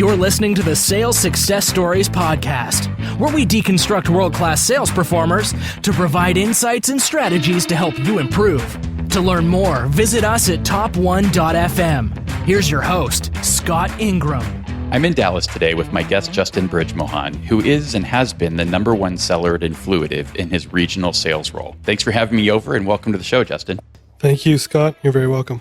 You're listening to the Sales Success Stories podcast, where we deconstruct world-class sales performers to provide insights and strategies to help you improve. To learn more, visit us at top1.fm. Here's your host, Scott Ingram. I'm in Dallas today with my guest, Justin Bridgemohan, who is and has been the number one seller at Influitive in his regional sales role. Thanks for having me over and welcome to the show, Justin. Thank you, Scott. You're very welcome.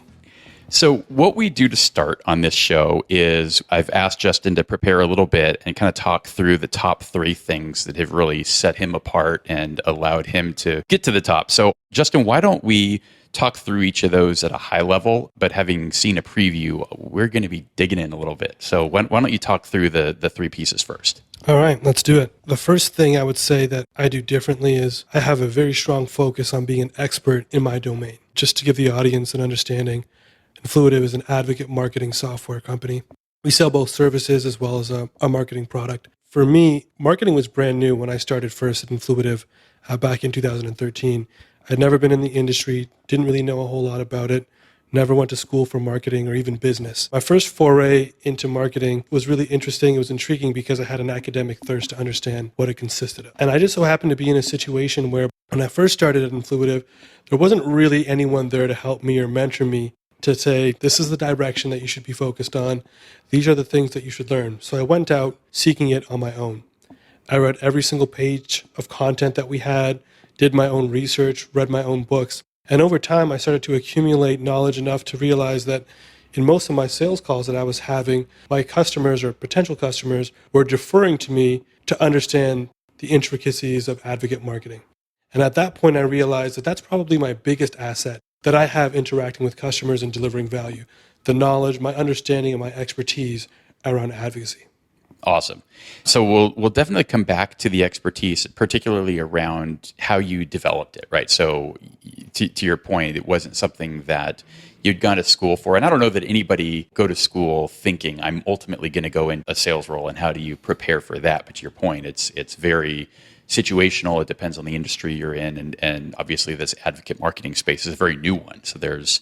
So what we do to start on this show is I've asked Justin to prepare a little bit and kind of talk through the top three things that have really set him apart and allowed him to get to the top. So Justin, why don't we talk through each of those at a high level, but having seen a preview, we're going to be digging in a little bit. So why don't you talk through the three pieces first? All right, let's do it. The first thing I would say that I do differently is I have a very strong focus on being an expert in my domain. Just to give the audience an understanding, Influitive is an advocate marketing software company. We sell both services as well as a marketing product. For me, marketing was brand new when I started first at Influitive back in 2013. I'd never been in the industry, didn't really know a whole lot about it, never went to school for marketing or even business. My first foray into marketing was really interesting. It was intriguing because I had an academic thirst to understand what it consisted of. And I just so happened to be in a situation where when I first started at Influitive, there wasn't really anyone there to help me or mentor me to say, this is the direction that you should be focused on. These are the things that you should learn. So I went out seeking it on my own. I read every single page of content that we had, did my own research, read my own books. And over time, I started to accumulate knowledge enough to realize that in most of my sales calls that I was having, my customers or potential customers were deferring to me to understand the intricacies of advocate marketing. And at that point, I realized that that's probably my biggest asset that I have interacting with customers and delivering value, the knowledge, my understanding, and my expertise around advocacy. Awesome. So we'll definitely come back to the expertise, particularly around how you developed it, right? So to your point, it wasn't something that you'd gone to school for. And I don't know that anybody go to school thinking I'm ultimately going to go in a sales role and how do you prepare for that? But to your point, it's very situational. It depends on the industry you're in. And obviously this advocate marketing space is a very new one. So this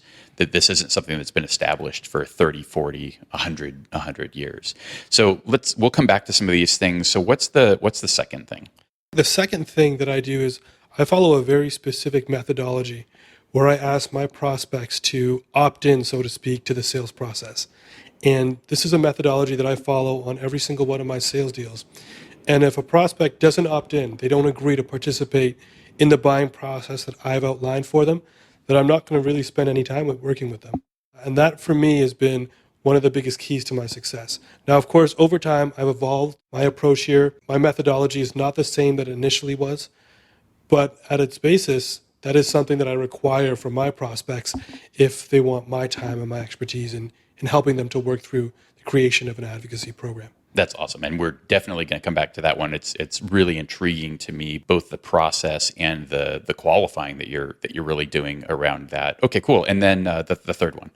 isn't something that's been established for 30, 40, 100 years. So we'll come back to some of these things. So what's the second thing? The second thing that I do is I follow a very specific methodology where I ask my prospects to opt in, so to speak, to the sales process. And this is a methodology that I follow on every single one of my sales deals. And if a prospect doesn't opt in, they don't agree to participate in the buying process that I've outlined for them, then I'm not going to really spend any time working with them. And that, for me, has been one of the biggest keys to my success. Now, of course, over time, I've evolved my approach here. My methodology is not the same that it initially was, but at its basis, that is something that I require from my prospects if they want my time and my expertise in helping them to work through the creation of an advocacy program. That's awesome. And we're definitely going to come back to that one. It's really intriguing to me, both the process and the qualifying that you're really doing around that. Okay, cool. And then the third one.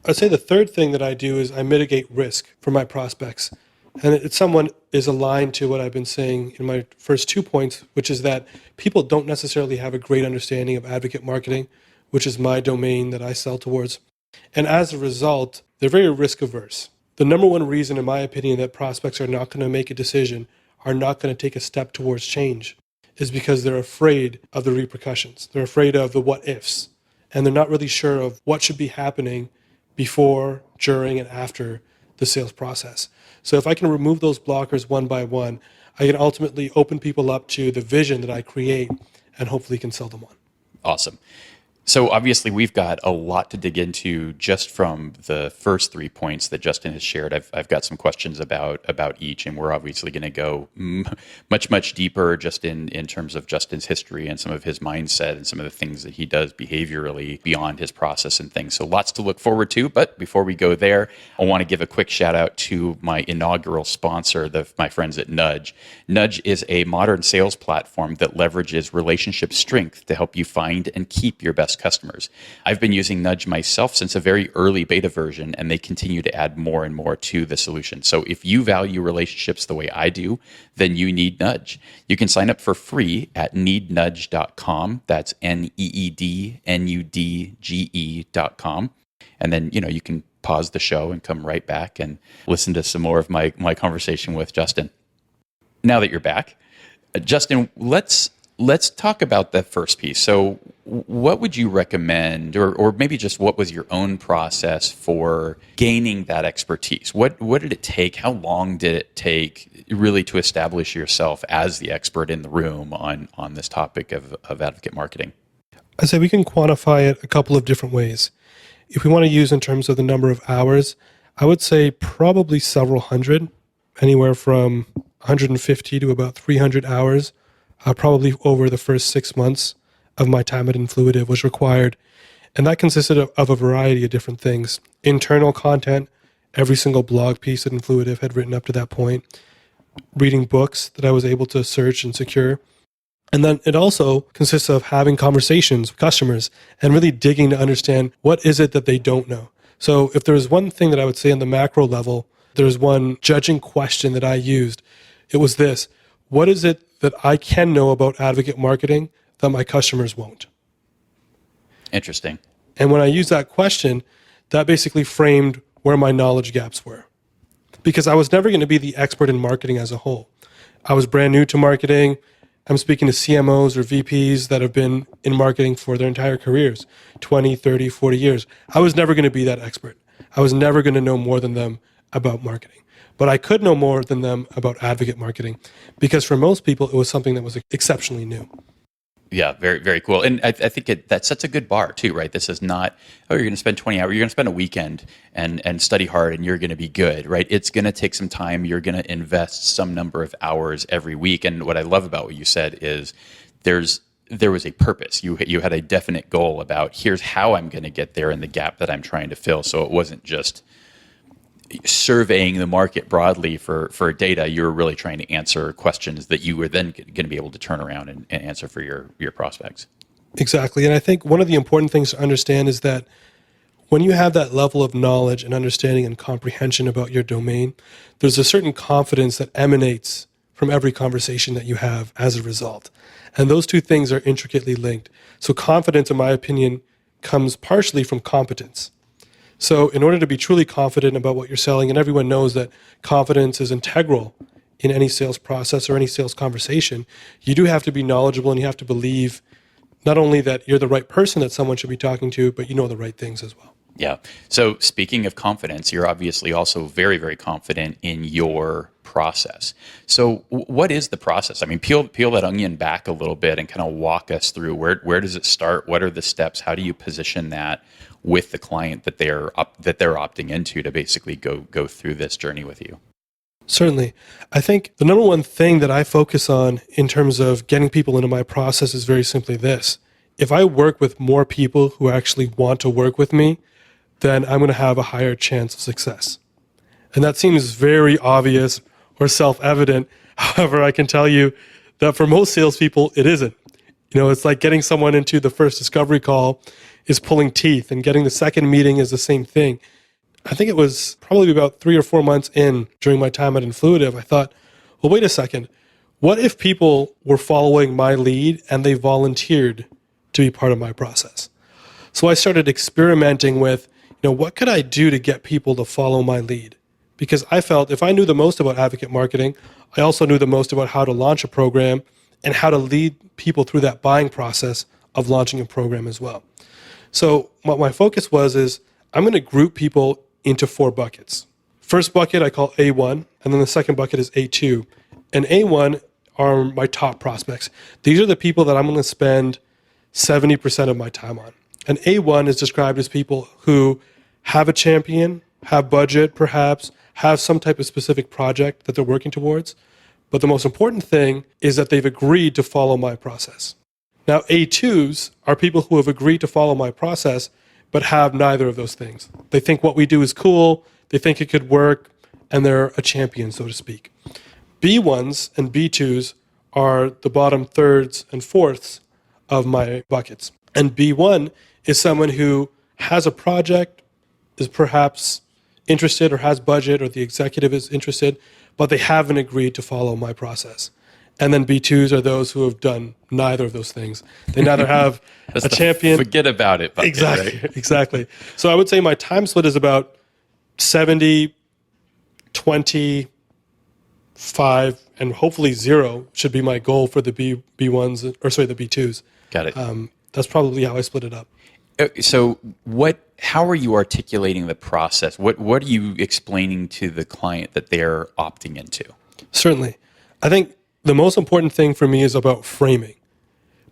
I'd say the third thing that I do is I mitigate risk for my prospects. And it's somewhat is aligned to what I've been saying in my first 2 points, which is that people don't necessarily have a great understanding of advocate marketing, which is my domain that I sell towards. And as a result, they're very risk averse. The number one reason, in my opinion, that prospects are not going to make a decision, are not going to take a step towards change, is because they're afraid of the repercussions. They're afraid of the what ifs, and they're not really sure of what should be happening before, during, and after the sales process. So if I can remove those blockers one by one, I can ultimately open people up to the vision that I create and hopefully can sell them on. Awesome. So obviously we've got a lot to dig into just from the first 3 points that Justin has shared. I've got some questions about each, and we're obviously going to go much deeper just in terms of Justin's history and some of his mindset and some of the things that he does behaviorally beyond his process and things. So lots to look forward to. But before we go there, I want to give a quick shout out to my inaugural sponsor, my friends at Nudge. Nudge is a modern sales platform that leverages relationship strength to help you find and keep your best customers. I've been using Nudge myself since a very early beta version, and they continue to add more and more to the solution. So if you value relationships the way I do, then you need Nudge. You can sign up for free at neednudge.com. That's neednudge.com. And then, you can pause the show and come right back and listen to some more of my conversation with Justin. Now that you're back, Justin, let's talk about the first piece. So what would you recommend, or maybe just what was your own process for gaining that expertise? What did it take? How long did it take really to establish yourself as the expert in the room on this topic of advocate marketing? I say we can quantify it a couple of different ways. If we want to use in terms of the number of hours, I would say probably several hundred, anywhere from 150 to about 300 hours, probably over the first 6 months of my time at Influitive was required. And that consisted of a variety of different things. Internal content, every single blog piece that Influitive had written up to that point, reading books that I was able to search and secure. And then it also consists of having conversations with customers and really digging to understand what is it that they don't know. So if there's one thing that I would say on the macro level, there's one judging question that I used. It was this: what is it that I can know about advocate marketing that my customers won't? Interesting. And when I used that question, that basically framed where my knowledge gaps were. Because I was never going to be the expert in marketing as a whole. I was brand new to marketing. I'm speaking to CMOs or VPs that have been in marketing for their entire careers, 20, 30, 40 years. I was never going to be that expert. I was never going to know more than them about marketing. But I could know more than them about advocate marketing, because for most people, it was something that was exceptionally new. Yeah, very, very cool. And I think that sets a good bar too, right? This is not, you're going to spend 20 hours, you're going to spend a weekend and study hard and you're going to be good, right? It's going to take some time. You're going to invest some number of hours every week. And what I love about what you said is there was a purpose. You had a definite goal about here's how I'm going to get there and the gap that I'm trying to fill. So it wasn't just surveying the market broadly for data. You were really trying to answer questions that you were then going to be able to turn around and answer for your prospects. Exactly. And I think one of the important things to understand is that when you have that level of knowledge and understanding and comprehension about your domain, there's a certain confidence that emanates from every conversation that you have as a result. And those two things are intricately linked. So confidence, in my opinion, comes partially from competence. So in order to be truly confident about what you're selling, and everyone knows that confidence is integral in any sales process or any sales conversation, you do have to be knowledgeable and you have to believe not only that you're the right person that someone should be talking to, but you know the right things as well. Yeah. So speaking of confidence, you're obviously also very, very confident in your process. So what is the process? I mean, peel that onion back a little bit and kind of walk us through where does it start? What are the steps? How do you position that with the client that they're opting into to basically go through this journey with you? Certainly. I think the number one thing that I focus on in terms of getting people into my process is very simply this. If I work with more people who actually want to work with me, then I'm going to have a higher chance of success. And that seems very obvious or self-evident. However, I can tell you that for most salespeople, it isn't. You know, it's like getting someone into the first discovery call is pulling teeth, and getting the second meeting is the same thing. I think it was probably about 3 or 4 months in during my time at Influitive, I thought, well, wait a second. What if people were following my lead and they volunteered to be part of my process? So I started experimenting with, what could I do to get people to follow my lead? Because I felt if I knew the most about advocate marketing, I also knew the most about how to launch a program and how to lead people through that buying process of launching a program as well. So what my focus is I'm going to group people into 4 buckets. First bucket I call A1, and then the second bucket is A2. And A1 are my top prospects. These are the people that I'm going to spend 70% of my time on. And A1 is described as people who have a champion, have budget perhaps, have some type of specific project that they're working towards. But the most important thing is that they've agreed to follow my process. Now, A2s are people who have agreed to follow my process, but have neither of those things. They think what we do is cool, they think it could work, and they're a champion, so to speak. B1s and B2s are the bottom thirds and fourths of my buckets. And B1 is someone who has a project, is perhaps interested or has budget, or the executive is interested, but they haven't agreed to follow my process. And then B2s are those who have done neither of those things. They neither have a champion. Forget about it. Exactly. So I would say my time split is about 70, 20, 5, and hopefully 0 should be my goal for the B1s, or sorry, the B2s. Got it. That's probably how I split it up. So how are you articulating the process? What are you explaining to the client that they're opting into? Certainly. I think the most important thing for me is about framing.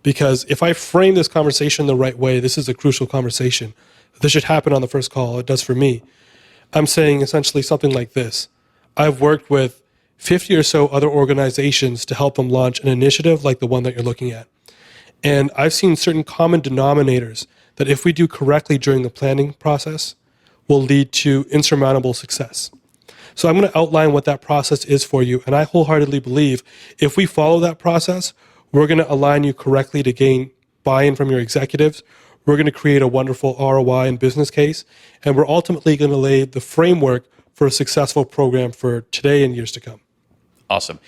Because if I frame this conversation the right way, this is a crucial conversation. This should happen on the first call. It does for me. I'm saying essentially something like this. I've worked with 50 or so other organizations to help them launch an initiative like the one that you're looking at. And I've seen certain common denominators that if we do correctly during the planning process will lead to insurmountable success. So I'm going to outline what that process is for you. And I wholeheartedly believe if we follow that process, we're going to align you correctly to gain buy-in from your executives. We're going to create a wonderful ROI and business case. And we're ultimately going to lay the framework for a successful program for today and years to come. Awesome.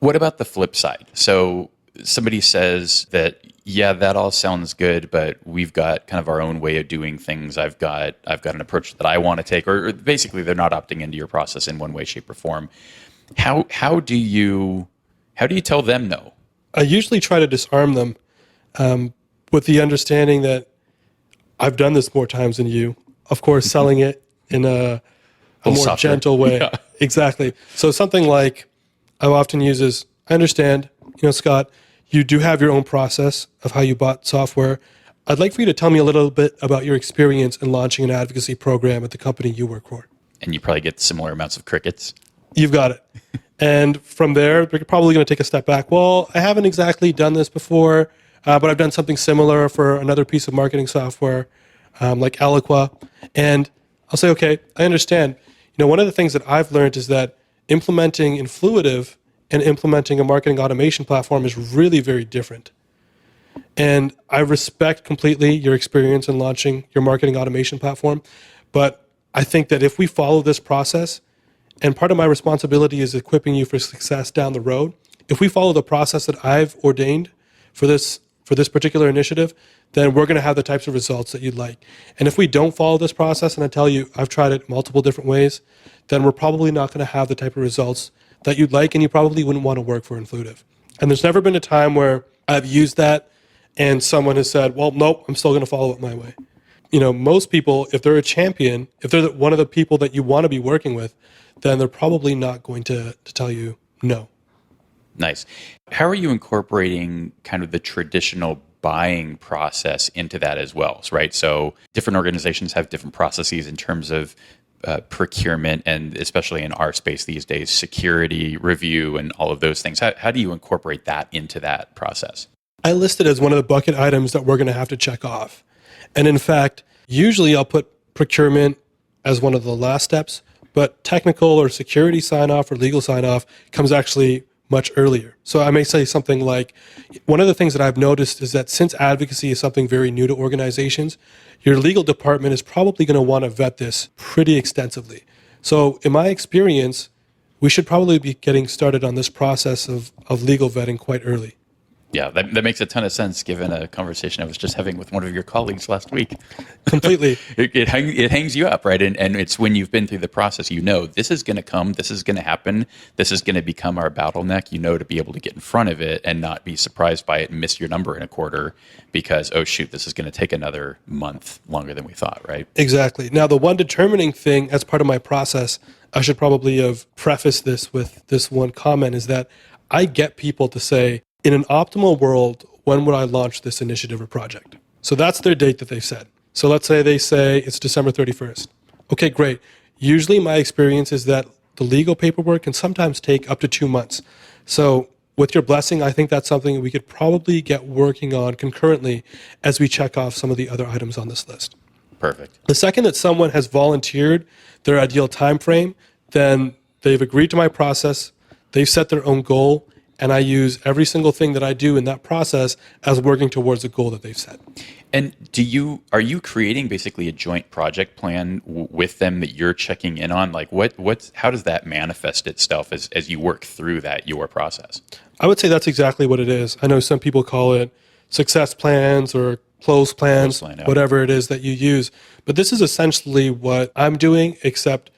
What about the flip side? So somebody says that, yeah, that all sounds good, but we've got kind of our own way of doing things. I've got an approach that I want to take, or basically they're not opting into your process in one way, shape, or form. How do you tell them no? I usually try to disarm them with the understanding that I've done this more times than you. Of course, selling it in a more softer. gentle way. Yeah. Exactly. So something like I often use is, I understand, Scott, you do have your own process of how you bought software. I'd like for you to tell me a little bit about your experience in launching an advocacy program at the company you work for. And you probably get similar amounts of crickets. You've got it. And from there, they're probably going to take a step back. Well, I haven't exactly done this before, but I've done something similar for another piece of marketing software like Eloqua. And I'll say, okay, I understand. One of the things that I've learned is that implementing Influitive and implementing a marketing automation platform is really very different. And I respect completely your experience in launching your marketing automation platform. But I think that if we follow this process, and part of my responsibility is equipping you for success down the road, if we follow the process that I've ordained for this particular initiative, then we're going to have the types of results that you'd like. And if we don't follow this process, and I tell you, I've tried it multiple different ways, then we're probably not going to have the type of results that you'd like, and you probably wouldn't want to work for Influitive. And there's never been a time where I've used that and someone has said, well, nope, I'm still going to follow it my way. Most people, if they're a champion, if they're one of the people that you want to be working with, then they're probably not going to tell you no. Nice. How are you incorporating kind of the traditional buying process into that as well, right? So different organizations have different processes in terms of procurement, and especially in our space these days, security, review, and all of those things. How do you incorporate that into that process? I list it as one of the bucket items that we're going to have to check off. And in fact, usually I'll put procurement as one of the last steps, but technical or security sign-off or legal sign-off comes actually much earlier. So I may say something like, one of the things that I've noticed is that since advocacy is something very new to organizations, your legal department is probably going to want to vet this pretty extensively. So in my experience, we should probably be getting started on this process of legal vetting quite early. Yeah, that makes a ton of sense given a conversation I was just having with one of your colleagues last week. Completely. It hangs you up, right? And it's when you've been through the process, this is going to come, this is going to happen, this is going to become our bottleneck, to be able to get in front of it and not be surprised by it and miss your number in a quarter because, oh, shoot, this is going to take another month longer than we thought, right? Exactly. Now, the one determining thing as part of my process, I should probably have prefaced this with this one comment, is that I get people to say, in an optimal world, when would I launch this initiative or project? So that's their date that they've set. So let's say they say it's December 31st. Okay, great. Usually my experience is that the legal paperwork can sometimes take up to 2 months. So with your blessing, I think that's something we could probably get working on concurrently as we check off some of the other items on this list. Perfect. The second that someone has volunteered their ideal time frame, then they've agreed to my process, they've set their own goal, and I use every single thing that I do in that process as working towards the goal that they've set. And are you creating basically a joint project plan with them that you're checking in on? Like how does that manifest itself as you work through your process? I would say that's exactly what it is. I know some people call it success plans or close plans, Close plan, yeah. whatever it is that you use. But this is essentially what I'm doing, except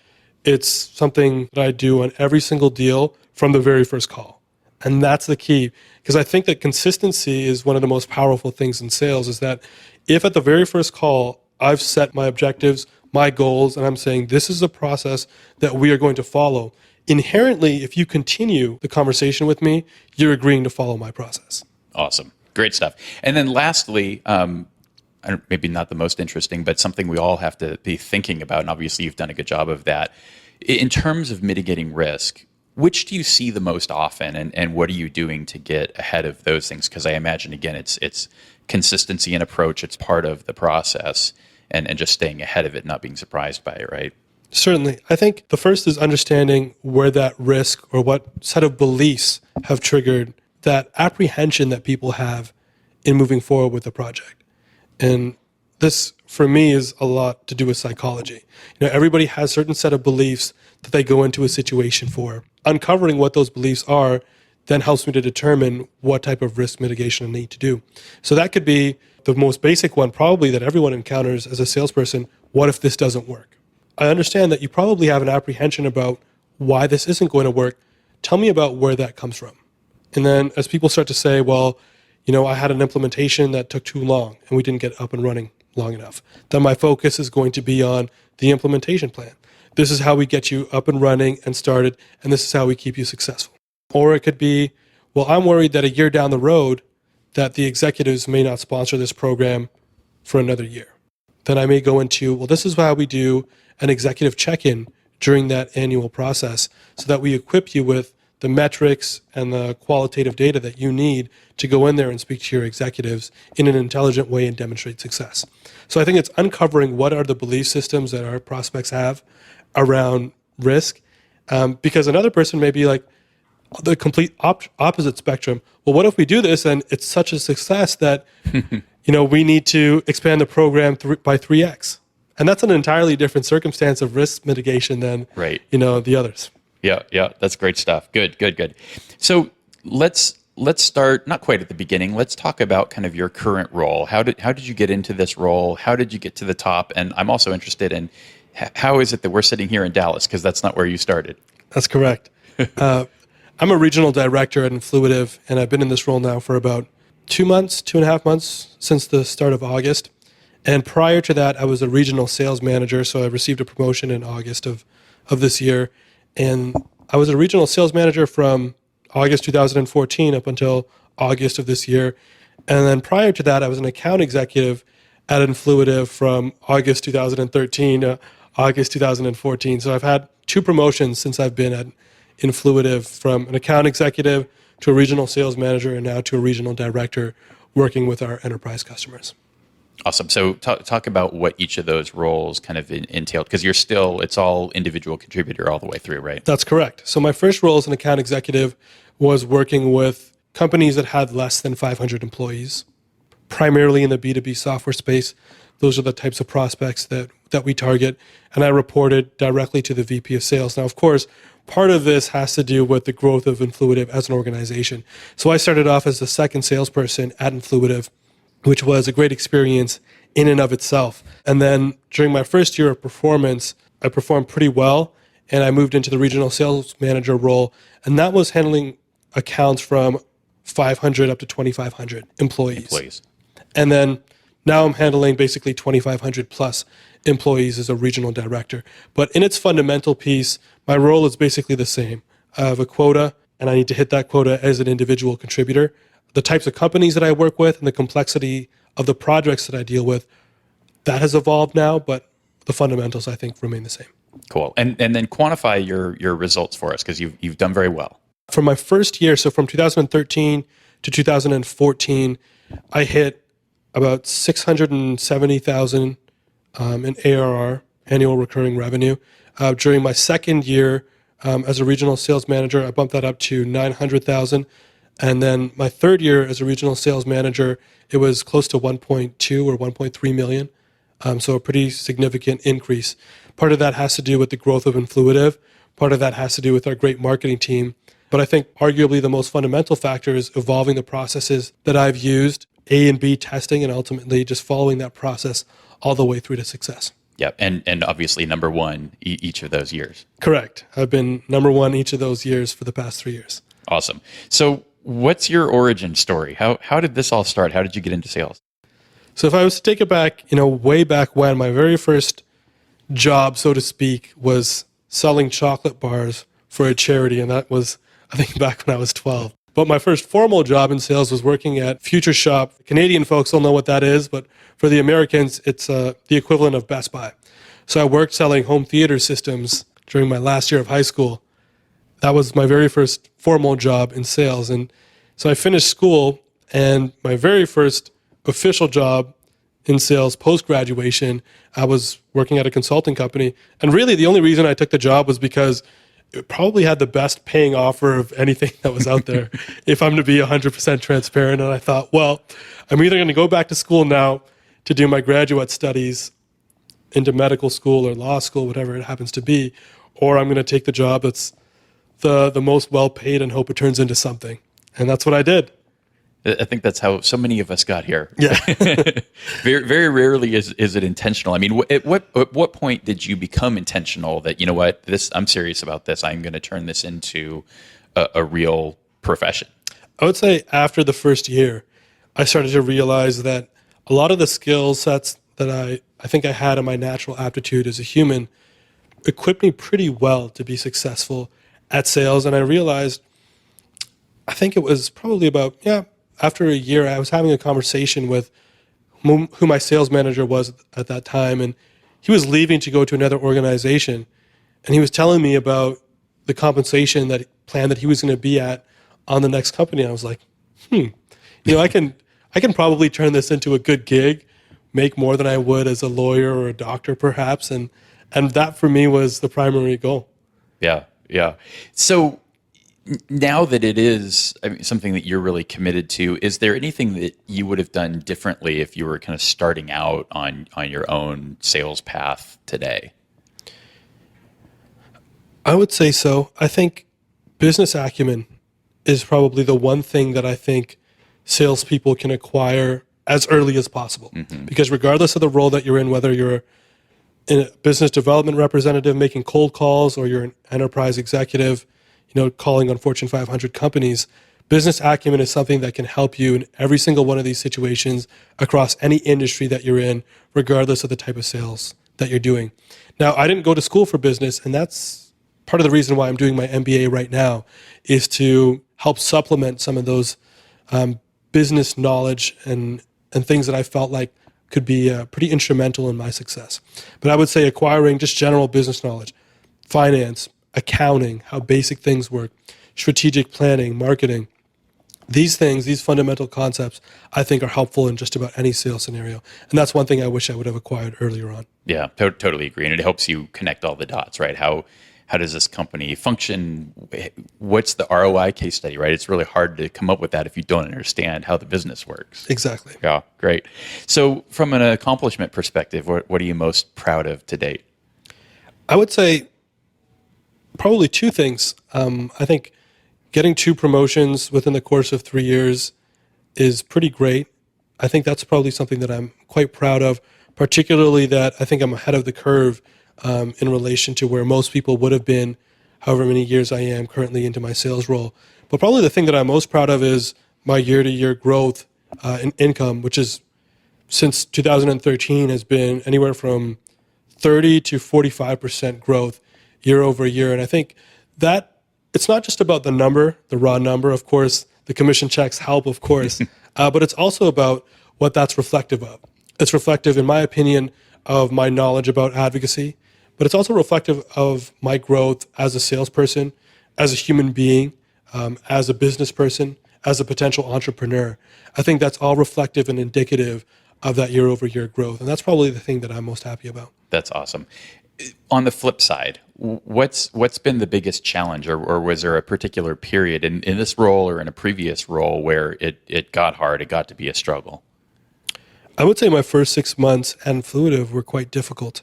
it's something that I do on every single deal from the very first call. And that's the key, because I think that consistency is one of the most powerful things in sales, is that if at the very first call, I've set my objectives, my goals, and I'm saying this is a process that we are going to follow, inherently, if you continue the conversation with me, you're agreeing to follow my process. Awesome. Great stuff. And then lastly, maybe not the most interesting, but something we all have to be thinking about, and obviously you've done a good job of that. In terms of mitigating risk, which do you see the most often, and what are you doing to get ahead of those things? Because I imagine, again, it's consistency and approach. It's part of the process, and just staying ahead of it, not being surprised by it, right? Certainly. I think the first is understanding where that risk or what set of beliefs have triggered that apprehension that people have in moving forward with the project. And this, for me, is a lot to do with psychology. Everybody has a certain set of beliefs that they go into a situation for. Uncovering what those beliefs are then helps me to determine what type of risk mitigation I need to do. So that could be the most basic one, probably, that everyone encounters as a salesperson. What if this doesn't work? I understand that you probably have an apprehension about why this isn't going to work. Tell me about where that comes from. And then as people start to say, well, I had an implementation that took too long and we didn't get up and running long enough, then my focus is going to be on the implementation plan. This is how we get you up and running and started, and this is how we keep you successful. Or it could be, well, I'm worried that a year down the road that the executives may not sponsor this program for another year. Then I may go into, well, this is how we do an executive check-in during that annual process so that we equip you with the metrics and the qualitative data that you need to go in there and speak to your executives in an intelligent way and demonstrate success. So I think it's uncovering what are the belief systems that our prospects have around risk, because another person may be like the complete opposite spectrum. Well, what if we do this and it's such a success that we need to expand the program by 3x? And that's an entirely different circumstance of risk mitigation than the others. Yeah, that's great stuff. Good. So let's start not quite at the beginning. Let's talk about kind of your current role. How did you get into this role? How did you get to the top? And I'm also interested in how is it that we're sitting here in Dallas, because that's not where you started. That's correct. I'm a regional director at Influitive, and I've been in this role now for about 2.5 months since the start of August. And prior to that, I was a regional sales manager, so I received a promotion in August of this year. And I was a regional sales manager from August 2014 up until August of this year. And then prior to that, I was an account executive at Influitive from August 2013 to August 2014. So I've had 2 promotions since I've been at Influitive, from an account executive to a regional sales manager and now to a regional director working with our enterprise customers. Awesome. So talk about what each of those roles kind of entailed, because it's all individual contributor all the way through, right? That's correct. So my first role as an account executive was working with companies that had less than 500 employees, primarily in the B2B software space. Those are the types of prospects that we target. And I reported directly to the VP of sales. Now, of course, part of this has to do with the growth of Influitive as an organization. So I started off as the second salesperson at Influitive, which was a great experience in and of itself. And then during my first year of performance, I performed pretty well, and I moved into the regional sales manager role, and that was handling accounts from 500 up to 2,500 employees. And then now I'm handling basically 2,500 plus employees as a regional director. But in its fundamental piece, my role is basically the same. I have a quota, and I need to hit that quota as an individual contributor. The types of companies that I work with and the complexity of the projects that I deal with, that has evolved now, but the fundamentals, I think, remain the same. Cool. And then quantify your results for us, because you've done very well. For my first year, so from 2013 to 2014, I hit about 670,000 in ARR, annual recurring revenue. During my second year as a regional sales manager, I bumped that up to 900,000. And then my third year as a regional sales manager, it was close to 1.2 or 1.3 million. So a pretty significant increase. Part of that has to do with the growth of Influitive. Part of that has to do with our great marketing team. But I think arguably the most fundamental factor is evolving the processes that I've used A and B testing and ultimately just following that process all the way through to success. Yep. And obviously number one each of those years. Correct. I've been number one each of those years for the past 3 years. Awesome. So what's your origin story? How did this all start? How did you get into sales? So if I was to take it back, way back when, my very first job, so to speak, was selling chocolate bars for a charity. And that was, I think, back when I was 12. But my first formal job in sales was working at Future Shop. Canadian folks will know what that is, but for the Americans, it's the equivalent of Best Buy. So I worked selling home theater systems during my last year of high school. That was my very first formal job in sales. And so I finished school, and my very first official job in sales post-graduation, I was working at a consulting company. And really the only reason I took the job was because it probably had the best paying offer of anything that was out there, if I'm to be 100% transparent. And I thought, well, I'm either going to go back to school now to do my graduate studies into medical school or law school, whatever it happens to be, or I'm going to take the job that's the most well-paid and hope it turns into something. And that's what I did. I think that's how so many of us got here. Yeah. Very, very rarely is it intentional. I mean, at what point did you become intentional that, you know what, I'm serious about this. I'm going to turn this into a real profession? I would say after the first year, I started to realize that a lot of the skill sets that I think I had in my natural aptitude as a human equipped me pretty well to be successful at sales. And I realized, I think it was probably about, after a year, I was having a conversation with who my sales manager was at that time, and he was leaving to go to another organization, and he was telling me about the compensation plan that he was going to be at on the next company. And I was like, I can probably turn this into a good gig, make more than I would as a lawyer or a doctor, perhaps, and that for me was the primary goal. Yeah. So now that it is something that you're really committed to, is there anything that you would have done differently if you were kind of starting out on your own sales path today? I would say so. I think business acumen is probably the one thing that I think salespeople can acquire as early as possible. Mm-hmm. Because regardless of the role that you're in, whether you're a business development representative making cold calls or you're an enterprise executive, calling on Fortune 500 companies, business acumen is something that can help you in every single one of these situations across any industry that you're in, regardless of the type of sales that you're doing. Now, I didn't go to school for business, and that's part of the reason why I'm doing my MBA right now, is to help supplement some of those business knowledge and things that I felt like could be pretty instrumental in my success. But I would say acquiring just general business knowledge, finance, accounting, how basic things work, strategic planning, marketing. These things, these fundamental concepts, I think are helpful in just about any sales scenario. And that's one thing I wish I would have acquired earlier on. Yeah, totally agree. And it helps you connect all the dots, right? How does this company function? What's the ROI case study, right? It's really hard to come up with that if you don't understand how the business works. Exactly. Yeah, great. So from an accomplishment perspective, what are you most proud of to date? I would say probably two things. I think getting 2 promotions within the course of 3 years is pretty great. I think that's probably something that I'm quite proud of, particularly that I think I'm ahead of the curve in relation to where most people would have been, however many years I am currently into my sales role. But probably the thing that I'm most proud of is my year-to-year growth in income, which is since 2013 has been anywhere from 30 to 45% growth year over year. And I think that it's not just about the number, the raw number, of course, the commission checks help, of course, but it's also about what that's reflective of. It's reflective, in my opinion, of my knowledge about advocacy, but it's also reflective of my growth as a salesperson, as a human being, as a business person, as a potential entrepreneur. I think that's all reflective and indicative of that year over year growth. And that's probably the thing that I'm most happy about. That's awesome. On the flip side, what's been the biggest challenge, or was there a particular period in this role or in a previous role where it got hard, it got to be a struggle? I would say my first 6 months at Influitive were quite difficult.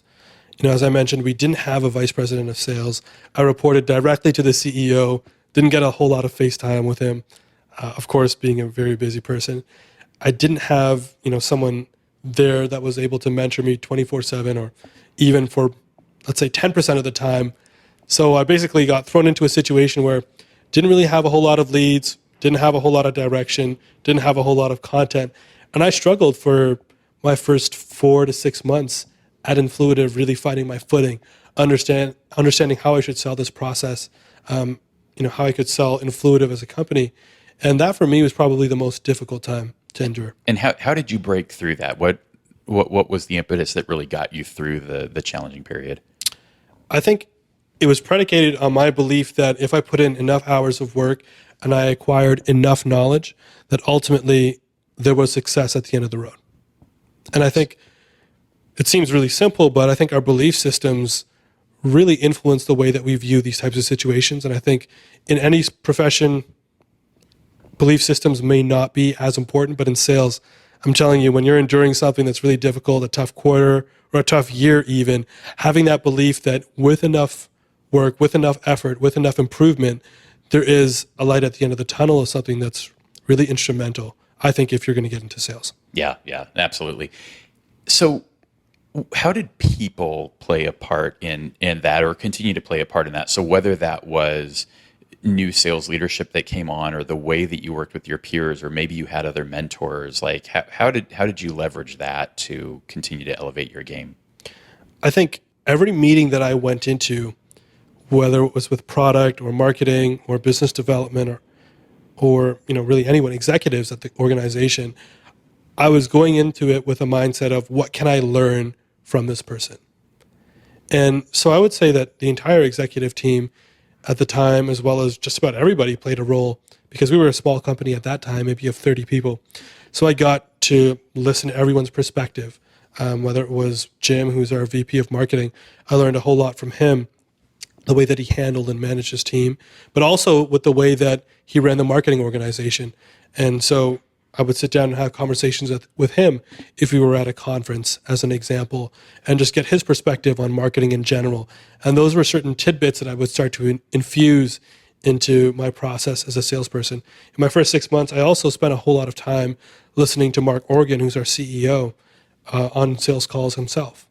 As I mentioned, we didn't have a vice president of sales. I reported directly to the CEO, didn't get a whole lot of face time with him, of course, being a very busy person. I didn't have, someone there that was able to mentor me 24/7 or even for, let's say, 10% of the time. So I basically got thrown into a situation where didn't really have a whole lot of leads, didn't have a whole lot of direction, didn't have a whole lot of content. And I struggled for my first 4 to 6 months at Influitive, really finding my footing, understanding how I should sell this process, how I could sell Influitive as a company. And that for me was probably the most difficult time to endure. And how did you break through that? What was the impetus that really got you through the challenging period? I think it was predicated on my belief that if I put in enough hours of work and I acquired enough knowledge, that ultimately there was success at the end of the road. And I think it seems really simple, but I think our belief systems really influence the way that we view these types of situations. And I think in any profession, belief systems may not be as important, but in sales, I'm telling you, when you're enduring something that's really difficult, a tough quarter or a tough year even, having that belief that with enough work, with enough effort, with enough improvement, there is a light at the end of the tunnel is something that's really instrumental, I think, if you're going to get into sales. Yeah, absolutely. So how did people play a part in that or continue to play a part in that? So whether that was new sales leadership that came on or the way that you worked with your peers, or maybe you had other mentors, like how did you leverage that to continue to elevate your game? I think every meeting that I went into, whether it was with product or marketing or business development or really anyone, executives at the organization, I was going into it with a mindset of what can I learn from this person? And so I would say that the entire executive team at the time, as well as just about everybody, played a role because we were a small company at that time, maybe of 30 people. So I got to listen to everyone's perspective, whether it was Jim, who's our VP of marketing. I learned a whole lot from him, the way that he handled and managed his team, but also with the way that he ran the marketing organization. And so I would sit down and have conversations with him if we were at a conference, as an example, and just get his perspective on marketing in general. And those were certain tidbits that I would start to infuse into my process as a salesperson. In my first 6 months, I also spent a whole lot of time listening to Mark Organ, who's our CEO, on sales calls himself.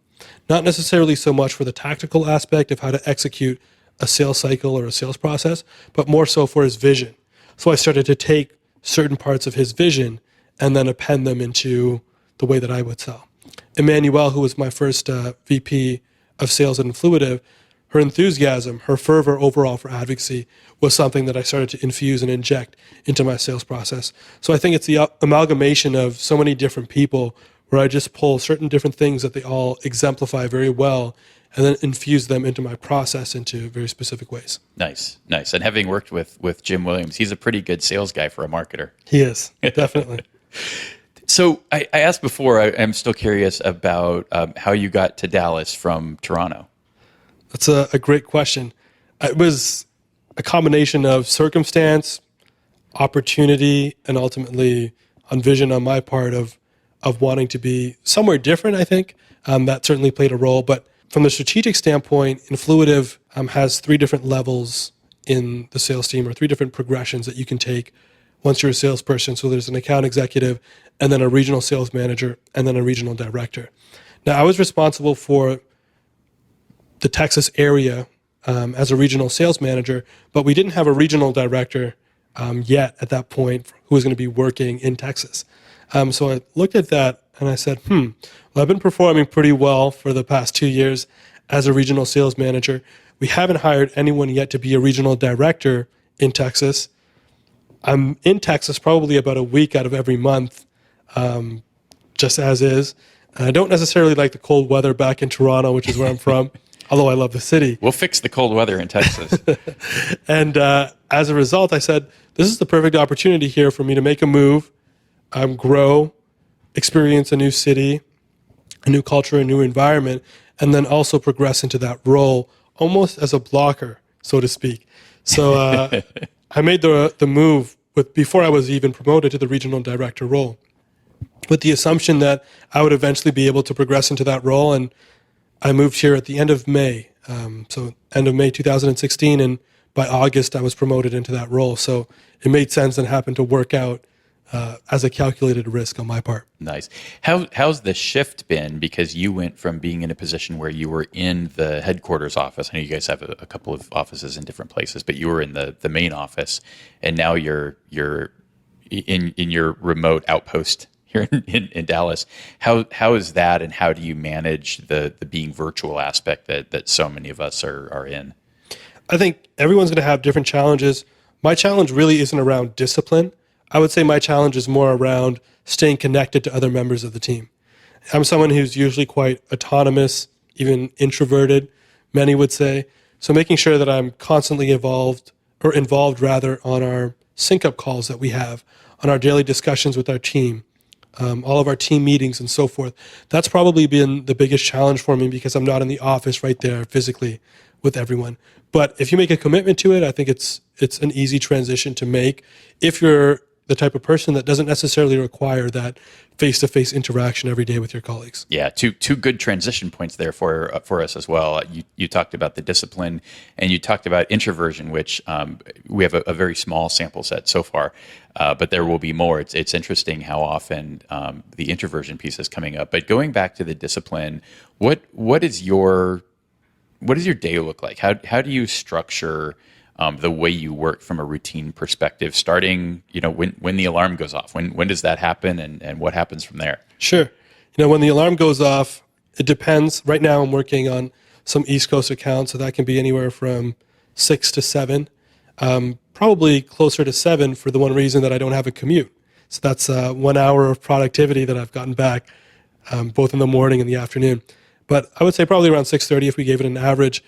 Not necessarily so much for the tactical aspect of how to execute a sales cycle or a sales process, but more so for his vision. So I started to take certain parts of his vision and then append them into the way that I would sell. Emmanuelle, who was my first VP of sales at Influitive, her enthusiasm, her fervor overall for advocacy was something that I started to infuse and inject into my sales process. So I think it's the amalgamation of so many different people where I just pull certain different things that they all exemplify very well and then infuse them into my process into very specific ways. Nice. And having worked with Jim Williams, he's a pretty good sales guy for a marketer. He is, definitely. So I asked before, I'm still curious about how you got to Dallas from Toronto. That's a great question. It was a combination of circumstance, opportunity, and ultimately on vision on my part of wanting to be somewhere different, I think. That certainly played a role. But from the strategic standpoint, Influitive has 3 different levels in the sales team, or 3 different progressions that you can take once you're a salesperson. So there's an account executive, and then a regional sales manager, and then a regional director. Now, I was responsible for the Texas area as a regional sales manager, but we didn't have a regional director yet at that point who was going to be working in Texas. So I looked at that and I said, well, I've been performing pretty well for the past 2 years as a regional sales manager. We haven't hired anyone yet to be a regional director in Texas. I'm in Texas probably about a week out of every month, just as is. And I don't necessarily like the cold weather back in Toronto, which is where I'm from, although I love the city. We'll fix the cold weather in Texas. And as a result, I said, this is the perfect opportunity here for me to make a move, grow, experience a new city, a new culture, a new environment, and then also progress into that role almost as a blocker, so to speak. So I made the move before I was even promoted to the regional director role, with the assumption that I would eventually be able to progress into that role. And I moved here at the end of May, so end of May 2016, and by August I was promoted into that role. So it made sense and happened to work out as a calculated risk on my part. Nice. How's the shift been? Because you went from being in a position where you were in the headquarters office. I know you guys have a couple of offices in different places, but you were in the main office, and now you're in your remote outpost here in Dallas. How is that, and how do you manage the being virtual aspect that so many of us are in? I think everyone's going to have different challenges. My challenge really isn't around discipline. I would say my challenge is more around staying connected to other members of the team. I'm someone who's usually quite autonomous, even introverted, many would say. So making sure that I'm constantly involved on our sync-up calls that we have, on our daily discussions with our team, all of our team meetings and so forth. That's probably been the biggest challenge for me because I'm not in the office right there physically with everyone. But if you make a commitment to it, I think it's an easy transition to make if you're the type of person that doesn't necessarily require that face-to-face interaction every day with your colleagues. Yeah, two good transition points there for us as well. You talked about the discipline, and you talked about introversion, which we have a very small sample set so far, but there will be more. It's interesting how often the introversion piece is coming up. But going back to the discipline, what does your day look like? How do you structure the way you work from a routine perspective, starting, when the alarm goes off? When does that happen, and what happens from there? Sure. When the alarm goes off, it depends. Right now I'm working on some East Coast accounts, so that can be anywhere from 6 to 7. Probably closer to 7 for the one reason that I don't have a commute. So that's 1 hour of productivity that I've gotten back, both in the morning and the afternoon. But I would say probably around 6:30 if we gave it an average.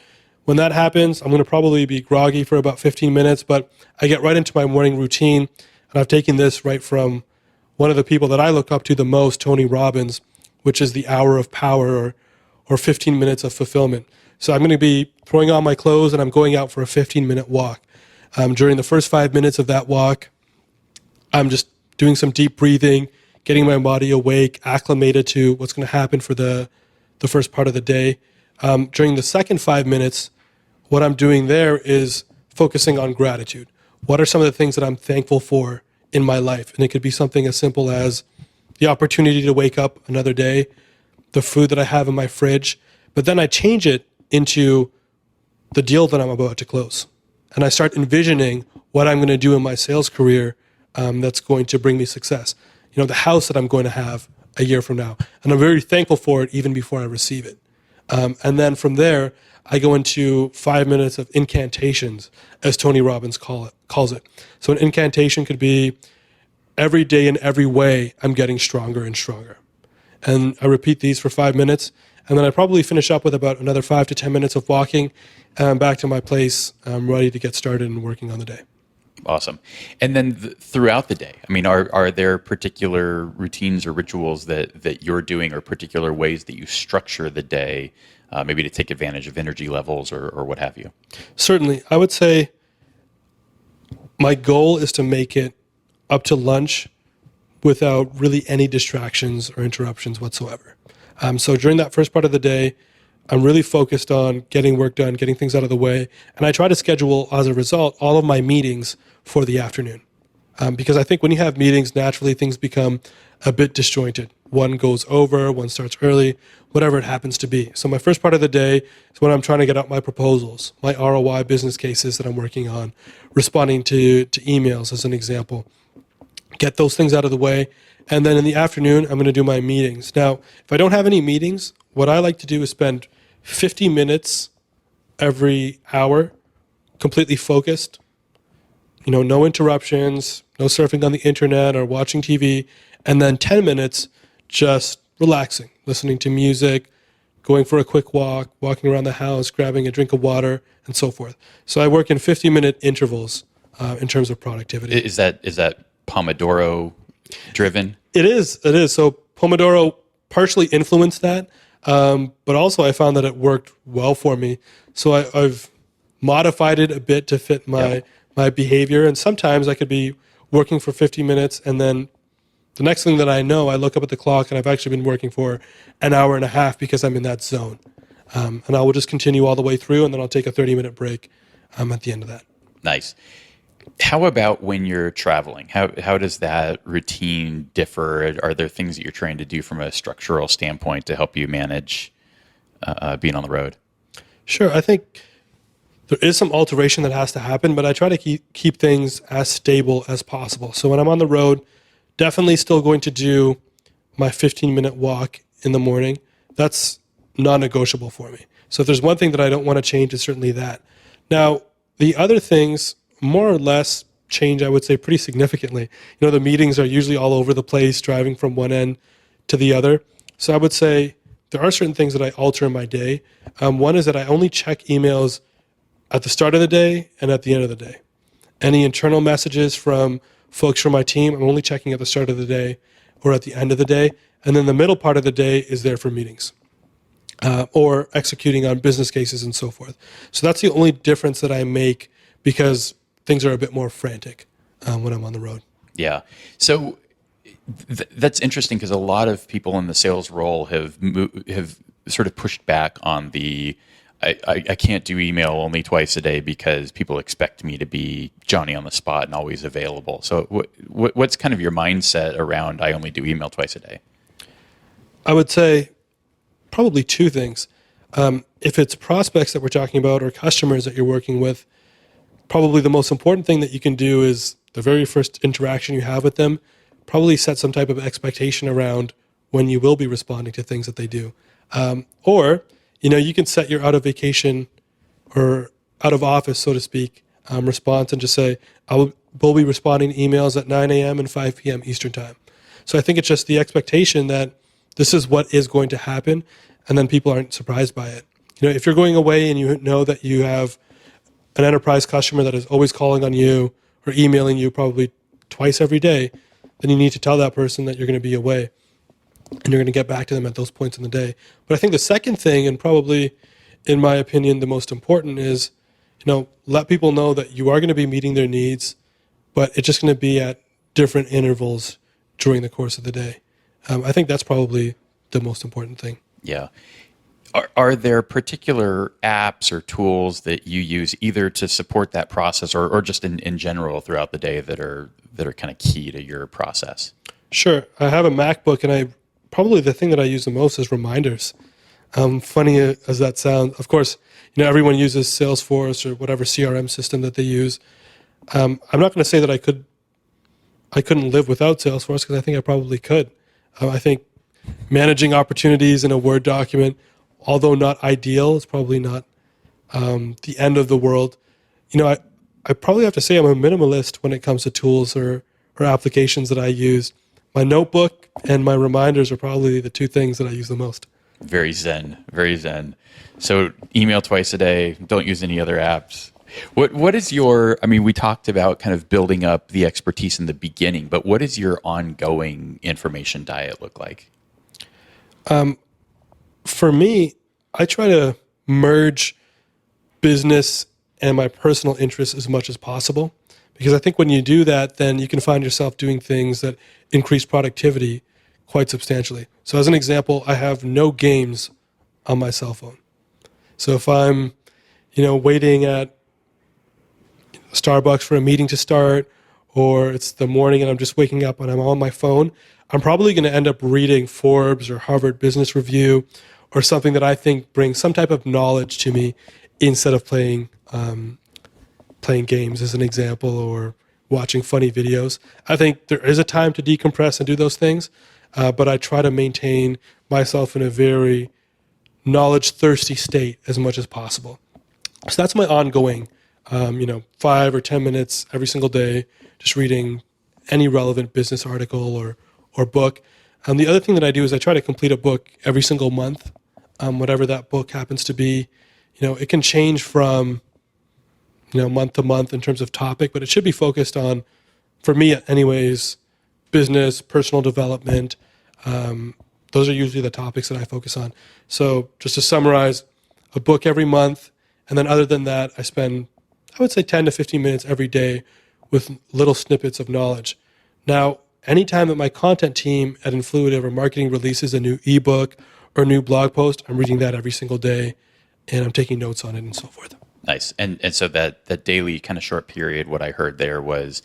When that happens, I'm going to probably be groggy for about 15 minutes, but I get right into my morning routine. And I've taken this right from one of the people that I look up to the most, Tony Robbins, which is the hour of power or 15 minutes of fulfillment. So I'm going to be throwing on my clothes and I'm going out for a 15-minute walk. During the first 5 minutes of that walk, I'm just doing some deep breathing, getting my body awake, acclimated to what's going to happen for the first part of the day. During the second 5 minutes, what I'm doing there is focusing on gratitude. What are some of the things that I'm thankful for in my life? And it could be something as simple as the opportunity to wake up another day, the food that I have in my fridge, but then I change it into the deal that I'm about to close. And I start envisioning what I'm going to do in my sales career that's going to bring me success. The house that I'm going to have a year from now. And I'm very thankful for it even before I receive it. And then from there, I go into 5 minutes of incantations, as Tony Robbins calls it. So an incantation could be, every day in every way, I'm getting stronger and stronger. And I repeat these for 5 minutes, and then I probably finish up with about another 5 to 10 minutes of walking, and I'm back to my place. I'm ready to get started and working on the day. Awesome. And then throughout the day, are there particular routines or rituals that you're doing, or particular ways that you structure the day, maybe to take advantage of energy levels or what have you? Certainly. I would say my goal is to make it up to lunch without really any distractions or interruptions whatsoever. So during that first part of the day, I'm really focused on getting work done, getting things out of the way. And I try to schedule, as a result, all of my meetings for the afternoon. Because I think when you have meetings, naturally things become a bit disjointed. One goes over, one starts early, whatever it happens to be. So my first part of the day is when I'm trying to get out my proposals, my ROI business cases that I'm working on, responding to emails as an example. Get those things out of the way. And then in the afternoon, I'm going to do my meetings. Now, if I don't have any meetings, what I like to do is spend 50 minutes every hour completely focused. No interruptions, no surfing on the internet or watching TV, and then 10 minutes just relaxing, listening to music, going for a quick walk, walking around the house, grabbing a drink of water, and so forth. So I work in 50-minute intervals in terms of productivity. Is that Pomodoro driven? It is. So Pomodoro partially influenced that, but also I found that it worked well for me. So I've modified it a bit to fit my behavior. And sometimes I could be working for 50 minutes, and then the next thing that I know, I look up at the clock and I've actually been working for an hour and a half because I'm in that zone. And I will just continue all the way through, and then I'll take a 30-minute break at the end of that. Nice. How about when you're traveling? How does that routine differ? Are there things that you're trying to do from a structural standpoint to help you manage being on the road? Sure. I think there is some alteration that has to happen, but I try to keep things as stable as possible. So when I'm on the road, definitely still going to do my 15-minute walk in the morning. That's non-negotiable for me. So if there's one thing that I don't want to change, it's certainly that. Now, the other things more or less change, I would say, pretty significantly. The meetings are usually all over the place, driving from one end to the other. So I would say there are certain things that I alter in my day. One is that I only check emails at the start of the day and at the end of the day. Any internal messages from folks from my team, I'm only checking at the start of the day or at the end of the day. And then the middle part of the day is there for meetings or executing on business cases and so forth. So that's the only difference that I make because things are a bit more frantic when I'm on the road. Yeah. So that's interesting because a lot of people in the sales role have sort of pushed back on the I can't do email only twice a day because people expect me to be Johnny on the spot and always available. So what's kind of your mindset around I only do email twice a day? I would say probably two things. If it's prospects that we're talking about or customers that you're working with, probably the most important thing that you can do is the very first interaction you have with them, probably set some type of expectation around when you will be responding to things that they do. Or you can set your out of vacation or out of office, so to speak, response and just say, we'll be responding to emails at 9 a.m. and 5 p.m. Eastern time. So I think it's just the expectation that this is what is going to happen, and then people aren't surprised by it. If you're going away and you know that you have an enterprise customer that is always calling on you or emailing you probably twice every day, then you need to tell that person that you're going to be away and you're going to get back to them at those points in the day. But I think the second thing, and probably in my opinion the most important, is let people know that you are going to be meeting their needs, but it's just going to be at different intervals during the course of the day. I think that's probably the most important thing. Yeah. Are there particular apps or tools that you use either to support that process or just in general throughout the day that are kind of key to your process? Sure. I have a MacBook, and probably the thing that I use the most is reminders. Funny as that sounds, of course, everyone uses Salesforce or whatever CRM system that they use. I'm not going to say that I couldn't live without Salesforce, because I think I probably could. I think managing opportunities in a Word document, although not ideal, is probably not the end of the world. I probably have to say I'm a minimalist when it comes to tools or applications that I use. My notebook and my reminders are probably the two things that I use the most. Very zen, very zen. So email twice a day, don't use any other apps. What is we talked about kind of building up the expertise in the beginning, but what does your ongoing information diet look like? For me, I try to merge business and my personal interests as much as possible, because I think when you do that, then you can find yourself doing things that increase productivity quite substantially. So as an example, I have no games on my cell phone. So if I'm, waiting at Starbucks for a meeting to start, or it's the morning and I'm just waking up and I'm on my phone, I'm probably going to end up reading Forbes or Harvard Business Review or something that I think brings some type of knowledge to me instead of playing games, as an example, or watching funny videos. I think there is a time to decompress and do those things, but I try to maintain myself in a very knowledge-thirsty state as much as possible. So that's my ongoing, 5 or 10 minutes every single day, just reading any relevant business article or book. The other thing that I do is I try to complete a book every single month, whatever that book happens to be. It can change from month to month in terms of topic, but it should be focused on, for me anyways, business, personal development. Those are usually the topics that I focus on. So just to summarize, a book every month, and then other than that, I spend, I would say, 10 to 15 minutes every day with little snippets of knowledge. Now, anytime that my content team at Influitive or marketing releases a new ebook or new blog post, I'm reading that every single day, and I'm taking notes on it and so forth. Nice. And so that daily kind of short period, what I heard there was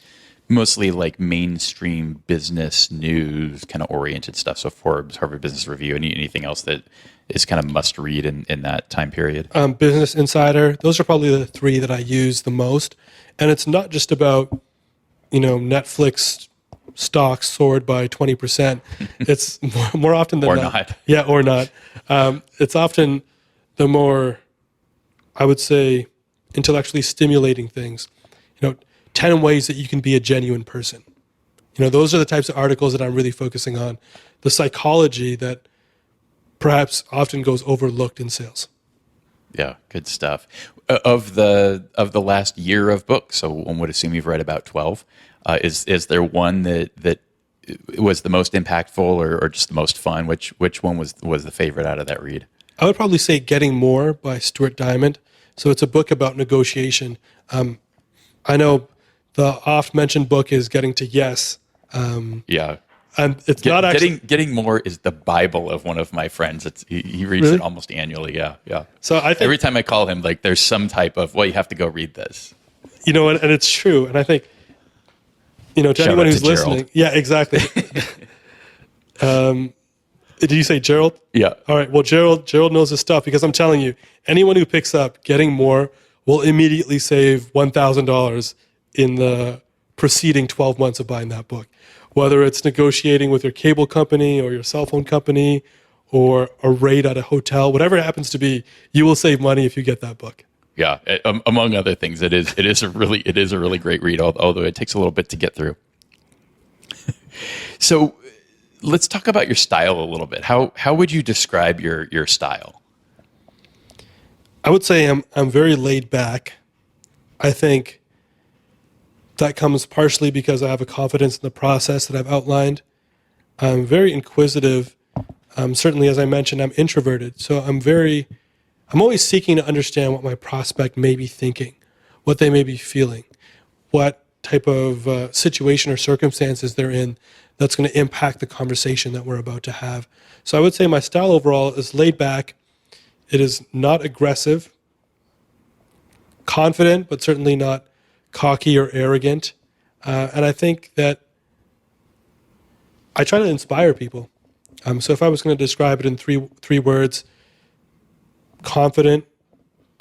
mostly like mainstream business news kind of oriented stuff. So Forbes, Harvard Business Review, anything else that is kind of must read in that time period? Business Insider. Those are probably the three that I use the most. And it's not just about, Netflix stocks soared by 20%. It's more often than Or not. not. Yeah, or not. It's often the more, I would say, intellectually stimulating things. 10 ways that you can be a genuine person. Those are the types of articles that I'm really focusing on. The psychology that perhaps often goes overlooked in sales. Yeah, good stuff. Of the last year of books, so one would assume you've read about 12. Is there one that was the most impactful or just the most fun? Which one was the favorite out of that read? I would probably say Getting More by Stuart Diamond. So it's a book about negotiation. I know the oft-mentioned book is Getting to Yes. Yeah. And it's not actually... Getting More is the Bible of one of my friends. He reads Really? it almost annually. Yeah. So I think... Every time I call him, like, there's some type of, you have to go read this. And it's true. And I think, to Shout anyone out who's to Gerald. listening... Yeah, exactly. Did you say Gerald? Yeah. All right. Well, Gerald knows his stuff because I'm telling you, anyone who picks up Getting More will immediately save $1,000 in the preceding 12 months of buying that book. Whether it's negotiating with your cable company or your cell phone company or a rate at a hotel, whatever it happens to be, you will save money if you get that book. Yeah. Among other things, it is a really great read, although it takes a little bit to get through. So let's talk about your style a little bit. How would you describe your style? I would say I'm very laid back. I think that comes partially because I have a confidence in the process that I've outlined. I'm very inquisitive. Certainly, as I mentioned, I'm introverted. So I'm always seeking to understand what my prospect may be thinking, what they may be feeling, what type of situation or circumstances they're in that's going to impact the conversation that we're about to have. So I would say my style overall is laid back. It is not aggressive, confident, but certainly not cocky or arrogant. And I think that I try to inspire people. So if I was going to describe it in three words, confident,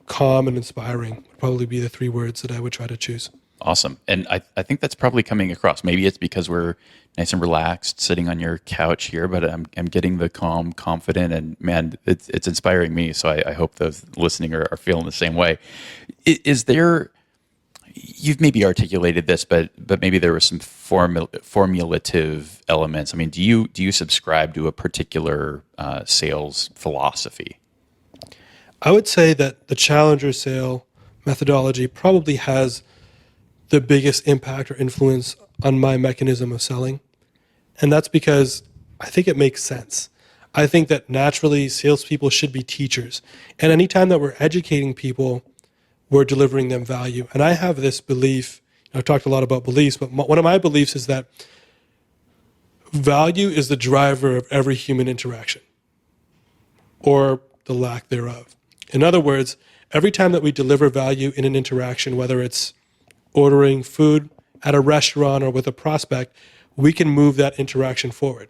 calm, and inspiring would probably be the three words that I would try to choose. Awesome. And I think that's probably coming across. Maybe it's because we're nice and relaxed sitting on your couch here, but I'm getting the calm, confident, and man, it's inspiring me. So I hope those listening are feeling the same way. Is there, you've maybe articulated this, but maybe there were some formulative elements. I mean, do you subscribe to a particular sales philosophy? I would say that the challenger sale methodology probably has the biggest impact or influence on my mechanism of selling. And that's because I think it makes sense. I think that naturally salespeople should be teachers. And anytime that we're educating people, we're delivering them value. And I have this belief, I've talked a lot about beliefs, but one of my beliefs is that value is the driver of every human interaction, or the lack thereof. In other words, every time that we deliver value in an interaction, whether it's ordering food at a restaurant or with a prospect, we can move that interaction forward.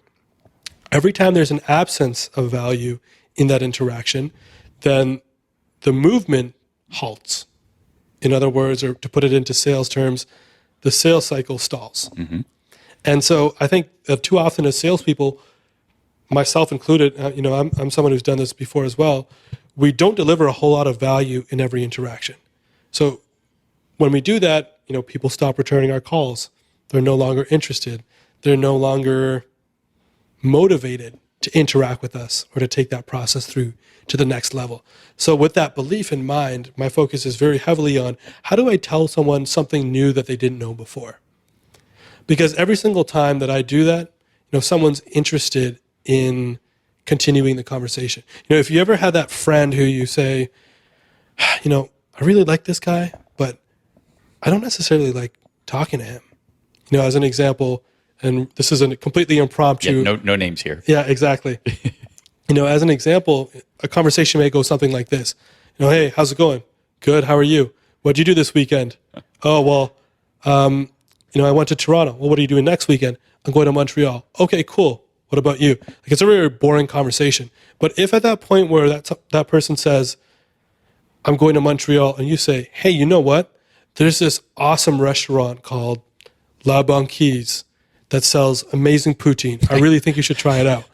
Every time there's an absence of value in that interaction, then the movement halts. In other words, or to put it into sales terms, the sales cycle stalls. Mm-hmm. And so I think that too often as salespeople, myself included, I'm someone who's done this before as well, we don't deliver a whole lot of value in every interaction. So when we do that, people stop returning our calls. They're no longer interested. They're no longer motivated to interact with us or to take that process through to the next level. So with that belief in mind, my focus is very heavily on how do I tell someone something new that they didn't know before? Because every single time that I do that, someone's interested in continuing the conversation. If you ever had that friend who you say, I really like this guy, but I don't necessarily like talking to him. As an example, and this is a completely impromptu. Yeah, no names here. Yeah, exactly. As an example, a conversation may go something like this. Hey, how's it going? Good. How are you? What'd you do this weekend? Oh, well, I went to Toronto. Well, what are you doing next weekend? I'm going to Montreal. Okay, cool. What about you? Like, it's a very boring conversation. But if at that point where that person says, I'm going to Montreal, and you say, hey, you know what? There's this awesome restaurant called La Banquise that sells amazing poutine. I really think you should try it out.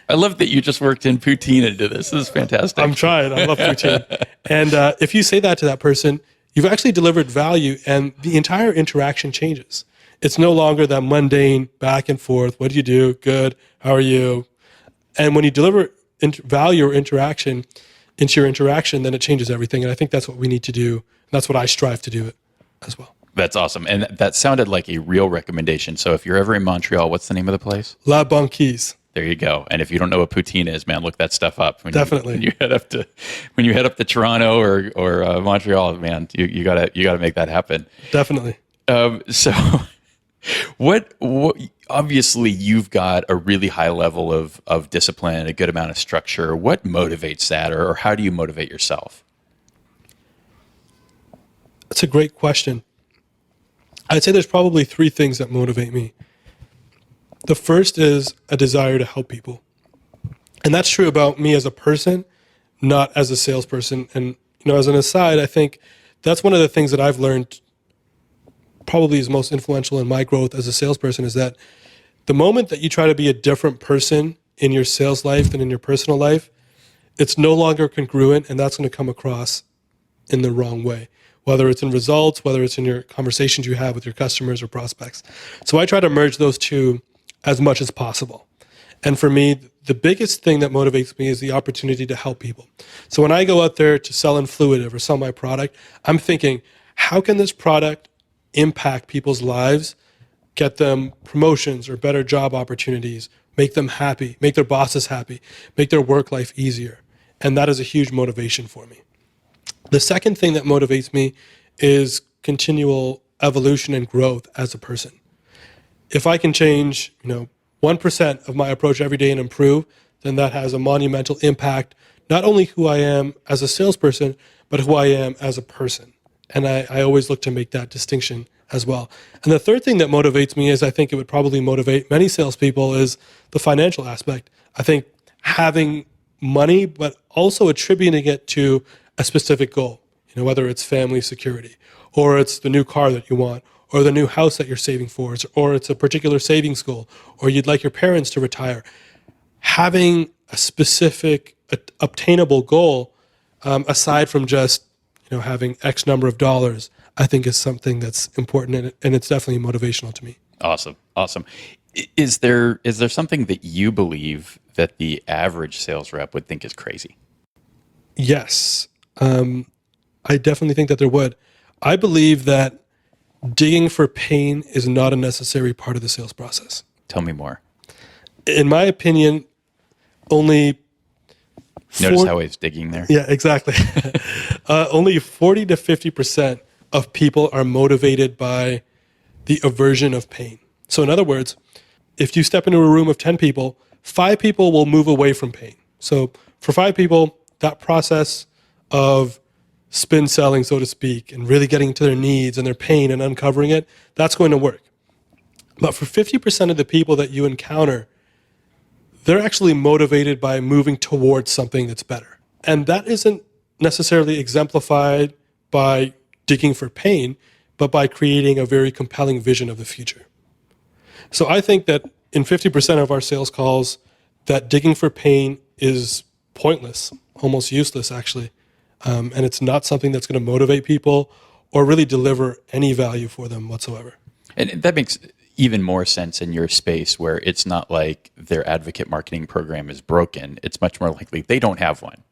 I love that you just worked in poutine into this. This is fantastic. I'm trying. I love poutine. And if you say that to that person, you've actually delivered value, and the entire interaction changes. It's no longer that mundane back and forth. What do you do? Good. How are you? And when you deliver value or interaction into your interaction, then it changes everything. And I think that's what we need to do. And that's what I strive to do as well. That's awesome. And that sounded like a real recommendation. So if you're ever in Montreal, what's the name of the place? La Banquise. There you go. And if you don't know what poutine is, man, look that stuff up. Definitely. When you head up to Toronto or Montreal, man, you gotta make that happen. Definitely. So what obviously you've got a really high level of discipline, a good amount of structure. What motivates that, or how do you motivate yourself? That's a great question. I'd say there's probably three things that motivate me. The first is a desire to help people. And that's true about me as a person, not as a salesperson. And, as an aside, I think that's one of the things that I've learned probably is most influential in my growth as a salesperson, is that the moment that you try to be a different person in your sales life than in your personal life, it's no longer congruent, and that's going to come across in the wrong way, whether it's in results, whether it's in your conversations you have with your customers or prospects. So I try to merge those two as much as possible. And for me, the biggest thing that motivates me is the opportunity to help people. So when I go out there to sell Influitive or sell my product, I'm thinking, how can this product impact people's lives, get them promotions or better job opportunities, make them happy, make their bosses happy, make their work life easier? And that is a huge motivation for me. The second thing that motivates me is continual evolution and growth as a person. If I can change, 1% of my approach every day and improve, then that has a monumental impact, not only who I am as a salesperson, but who I am as a person. And I always look to make that distinction as well. And the third thing that motivates me is, I think it would probably motivate many salespeople, is the financial aspect. I think having money, but also attributing it to a specific goal, whether it's family security, or it's the new car that you want, or the new house that you're saving for, or it's a particular savings goal, or you'd like your parents to retire. Having a specific obtainable goal, aside from just having X number of dollars, I think is something that's important, and it's definitely motivational to me. Awesome. Is there something that you believe that the average sales rep would think is crazy? Yes. I definitely think that there would. I believe that digging for pain is not a necessary part of the sales process. Tell me more. In my opinion, only... Notice how he's digging there? Yeah, exactly. Only 40 to 50% of people are motivated by the aversion of pain. So in other words, if you step into a room of 10 people, 5 people will move away from pain. So for 5 people, that process of spin selling, so to speak, and really getting to their needs and their pain and uncovering it, that's going to work. But for 50% of the people that you encounter, they're actually motivated by moving towards something that's better. And that isn't necessarily exemplified by digging for pain, but by creating a very compelling vision of the future. So I think that in 50% of our sales calls, that digging for pain is pointless, almost useless, actually. And it's not something that's going to motivate people or really deliver any value for them whatsoever. And that makes even more sense in your space, where it's not like their advocate marketing program is broken. It's much more likely they don't have one.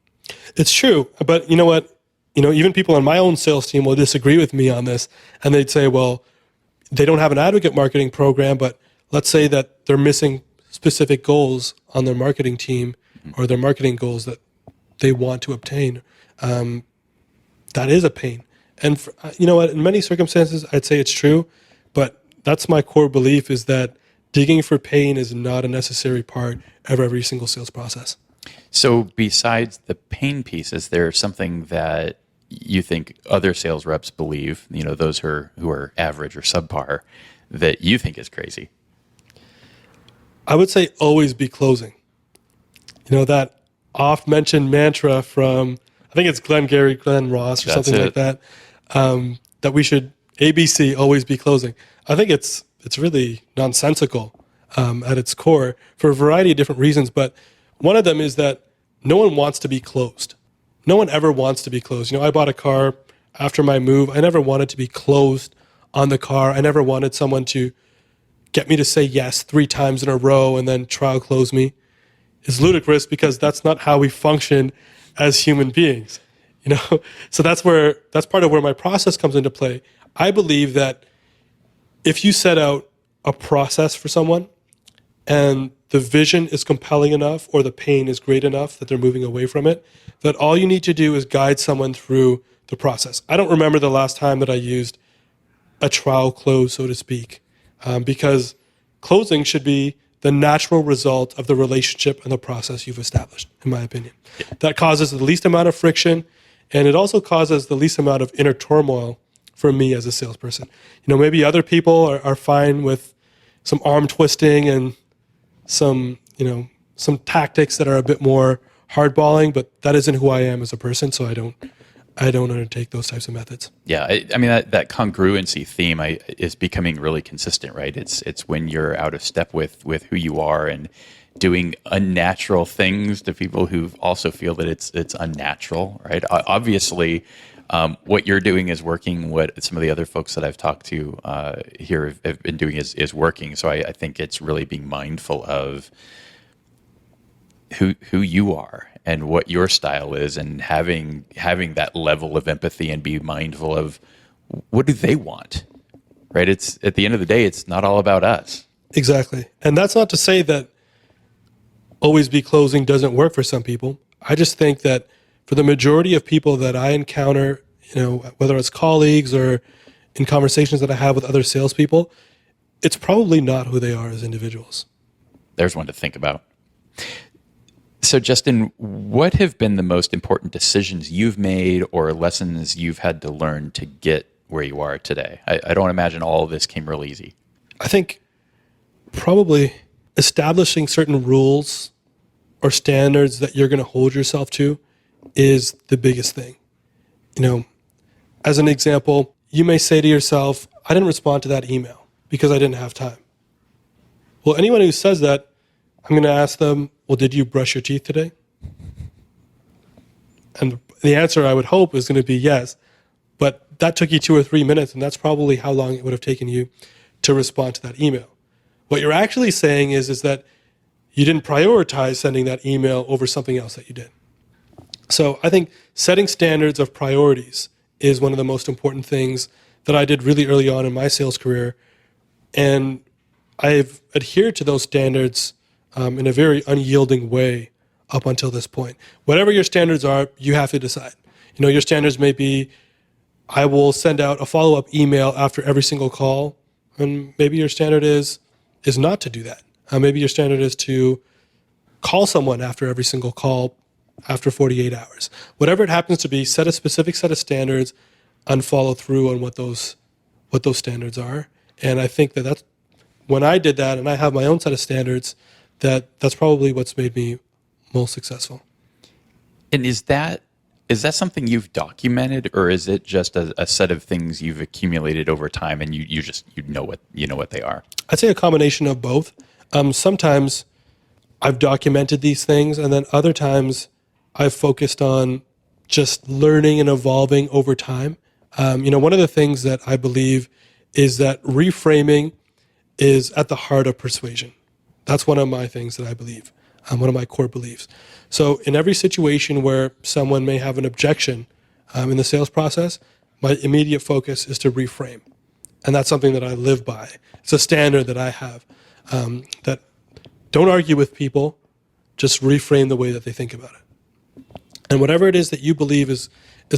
It's true. But you know what? Even people on my own sales team will disagree with me on this. And they'd say, well, they don't have an advocate marketing program, but let's say that they're missing specific goals on their marketing team, or their marketing goals that they want to obtain. That is a pain. And you know what? In many circumstances, I'd say it's true, but that's my core belief, is that digging for pain is not a necessary part of every single sales process. So besides the pain piece, is there something that you think other sales reps believe, those who are average or subpar, that you think is crazy? I would say always be closing. That oft mentioned mantra from, I think it's Glenn Ross or That's something it. like that, that we should ABC, always be closing. I think it's really nonsensical at its core for a variety of different reasons. But one of them is that no one wants to be closed. No one ever wants to be closed. I bought a car after my move. I never wanted to be closed on the car. I never wanted someone to get me to say yes 3 times in a row and then trial close me. It's ludicrous because that's not how we function as human beings. So that's part of where my process comes into play. I believe that if you set out a process for someone and the vision is compelling enough or the pain is great enough that they're moving away from it, that all you need to do is guide someone through the process. I don't remember the last time that I used a trial close, so to speak, because closing should be the natural result of the relationship and the process you've established, in my opinion. That causes the least amount of friction, and it also causes the least amount of inner turmoil for me as a salesperson. Maybe other people are fine with some arm twisting and some tactics that are a bit more hardballing, but that isn't who I am as a person, so I don't undertake those types of methods. Yeah, I mean that congruency theme is becoming really consistent, right? It's when you're out of step with who you are and doing unnatural things to people who also feel that it's unnatural, right? Obviously, what you're doing is working. What some of the other folks that I've talked to here have been doing is working. So I think it's really being mindful of who you are and what your style is, and having that level of empathy and be mindful of what do they want, right? It's at the end of the day, it's not all about us. Exactly. And that's not to say that always be closing doesn't work for some people. I just think that for the majority of people that I encounter, whether it's colleagues or in conversations that I have with other salespeople, it's probably not who they are as individuals. There's one to think about. So, Justin, what have been the most important decisions you've made or lessons you've had to learn to get where you are today? I don't imagine all of this came real easy. I think probably establishing certain rules or standards that you're going to hold yourself to is the biggest thing. As an example, you may say to yourself, I didn't respond to that email because I didn't have time. Well, anyone who says that, I'm going to ask them, well, did you brush your teeth today? And the answer I would hope is going to be yes, but that took you 2 or 3 minutes, and that's probably how long it would have taken you to respond to that email. What you're actually saying is that you didn't prioritize sending that email over something else that you did. So I think setting standards of priorities is one of the most important things that I did really early on in my sales career. And I've adhered to those standards in a very unyielding way up until this point. Whatever your standards are, you have to decide. Your standards may be, I will send out a follow-up email after every single call. And maybe your standard is not to do that. Maybe your standard is to call someone after every single call after 48 hours. Whatever it happens to be, set a specific set of standards and follow through on what those standards are. And I think that's when I did that, and I have my own set of standards, that's probably what's made me most successful. And is that something you've documented, or is it just a set of things you've accumulated over time and you know what they are? I'd say a combination of both. Sometimes I've documented these things, and then other times I've focused on just learning and evolving over time. One of the things that I believe is that reframing is at the heart of persuasion. That's one of my things that I believe, one of my core beliefs. So in every situation where someone may have an objection in the sales process, my immediate focus is to reframe. And that's something that I live by. It's a standard that I have, that don't argue with people, just reframe the way that they think about it. And whatever it is that you believe is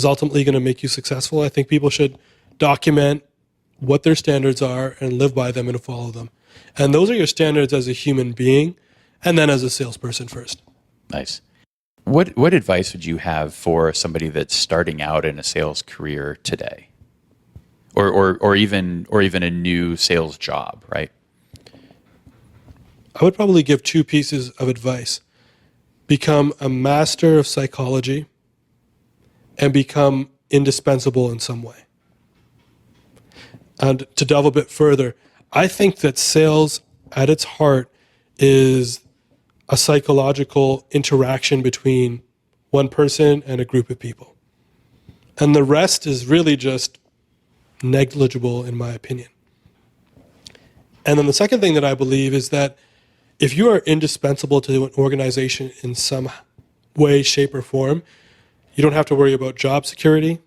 ultimately going to make you successful, I think people should document what their standards are and live by them and follow them. And those are your standards as a human being and then as a salesperson first. Nice. What advice would you have for somebody that's starting out in a sales career today, or even a new sales job, right? I would probably give two pieces of advice. Become a master of psychology and become indispensable in some way. And to delve a bit further, I think that sales at its heart is a psychological interaction between one person and a group of people. And the rest is really just negligible, in my opinion. And then the second thing that I believe is that if you are indispensable to an organization in some way, shape, or form, you don't have to worry about job security,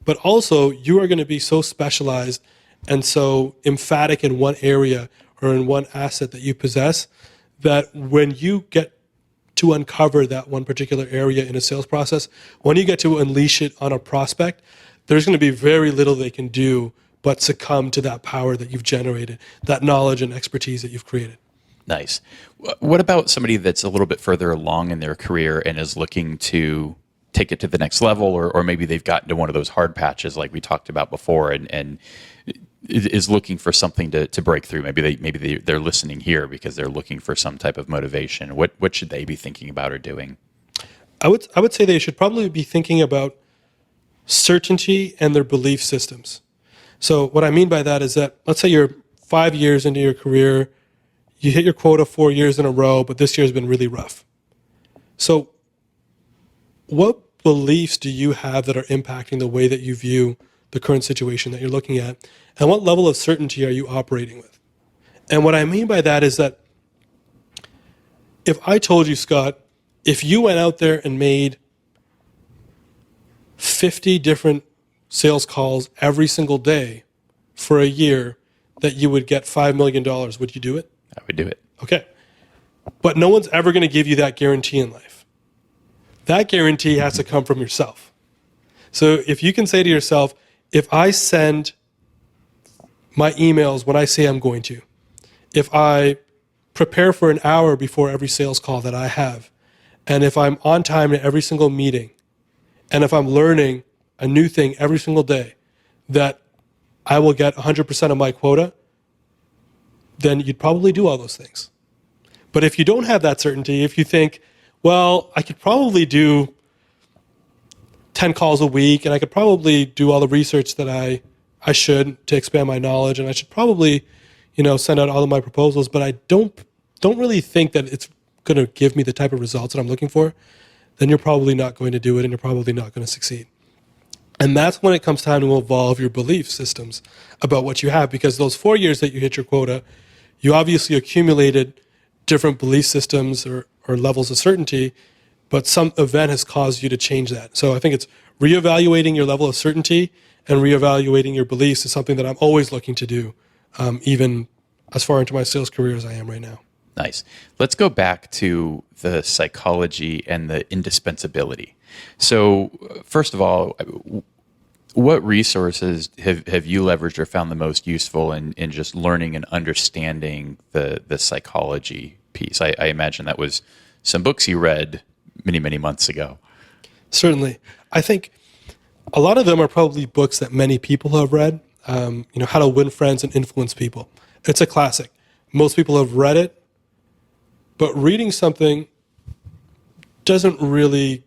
but also you are going to be so specialized and so emphatic in one area or in one asset that you possess that when you get to uncover that one particular area in a sales process, when you get to unleash it on a prospect, there's going to be very little they can do but succumb to that power that you've generated, that knowledge and expertise that you've created. Nice. What about somebody that's a little bit further along in their career and is looking to take it to the next level, or maybe they've gotten to one of those hard patches like we talked about before, and is looking for something to break through? Maybe they're listening here because they're looking for some type of motivation. What should they be thinking about or doing? I would say they should probably be thinking about certainty and their belief systems. So what I mean by that is that, let's say you're 5 years into your career, you hit your quota 4 years in a row, but this year has been really rough. So what beliefs do you have that are impacting the way that you view the current situation that you're looking at? And what level of certainty are you operating with? And what I mean by that is that if I told you, Scott, if you went out there and made 50 different sales calls every single day for a year, that you would get $5 million, would you do it? I would do it. Okay. But no one's ever going to give you that guarantee in life. That guarantee has to come from yourself. So if you can say to yourself, if I send my emails when I say I'm going to, if I prepare for an hour before every sales call that I have, and if I'm on time at every single meeting, and if I'm learning a new thing every single day, that I will get 100% of my quota, then you'd probably do all those things. But if you don't have that certainty, if you think, well, I could probably do 10 calls a week, and I could probably do all the research that I should to expand my knowledge, and I should probably, send out all of my proposals, but I don't really think that it's going to give me the type of results that I'm looking for, then you're probably not going to do it, and you're probably not going to succeed. And that's when it comes time to evolve your belief systems about what you have, because those 4 years that you hit your quota, you obviously accumulated different belief systems or levels of certainty, but some event has caused you to change that. So I think it's reevaluating your level of certainty and reevaluating your beliefs is something that I'm always looking to do, even as far into my sales career as I am right now. Nice. Let's go back to the psychology and the indispensability. So first of all, what resources have you leveraged or found the most useful in just learning and understanding the psychology piece? I imagine that was some books you read many, many months ago. Certainly. I think a lot of them are probably books that many people have read. How to Win Friends and Influence People. It's a classic. Most people have read it, but reading something doesn't really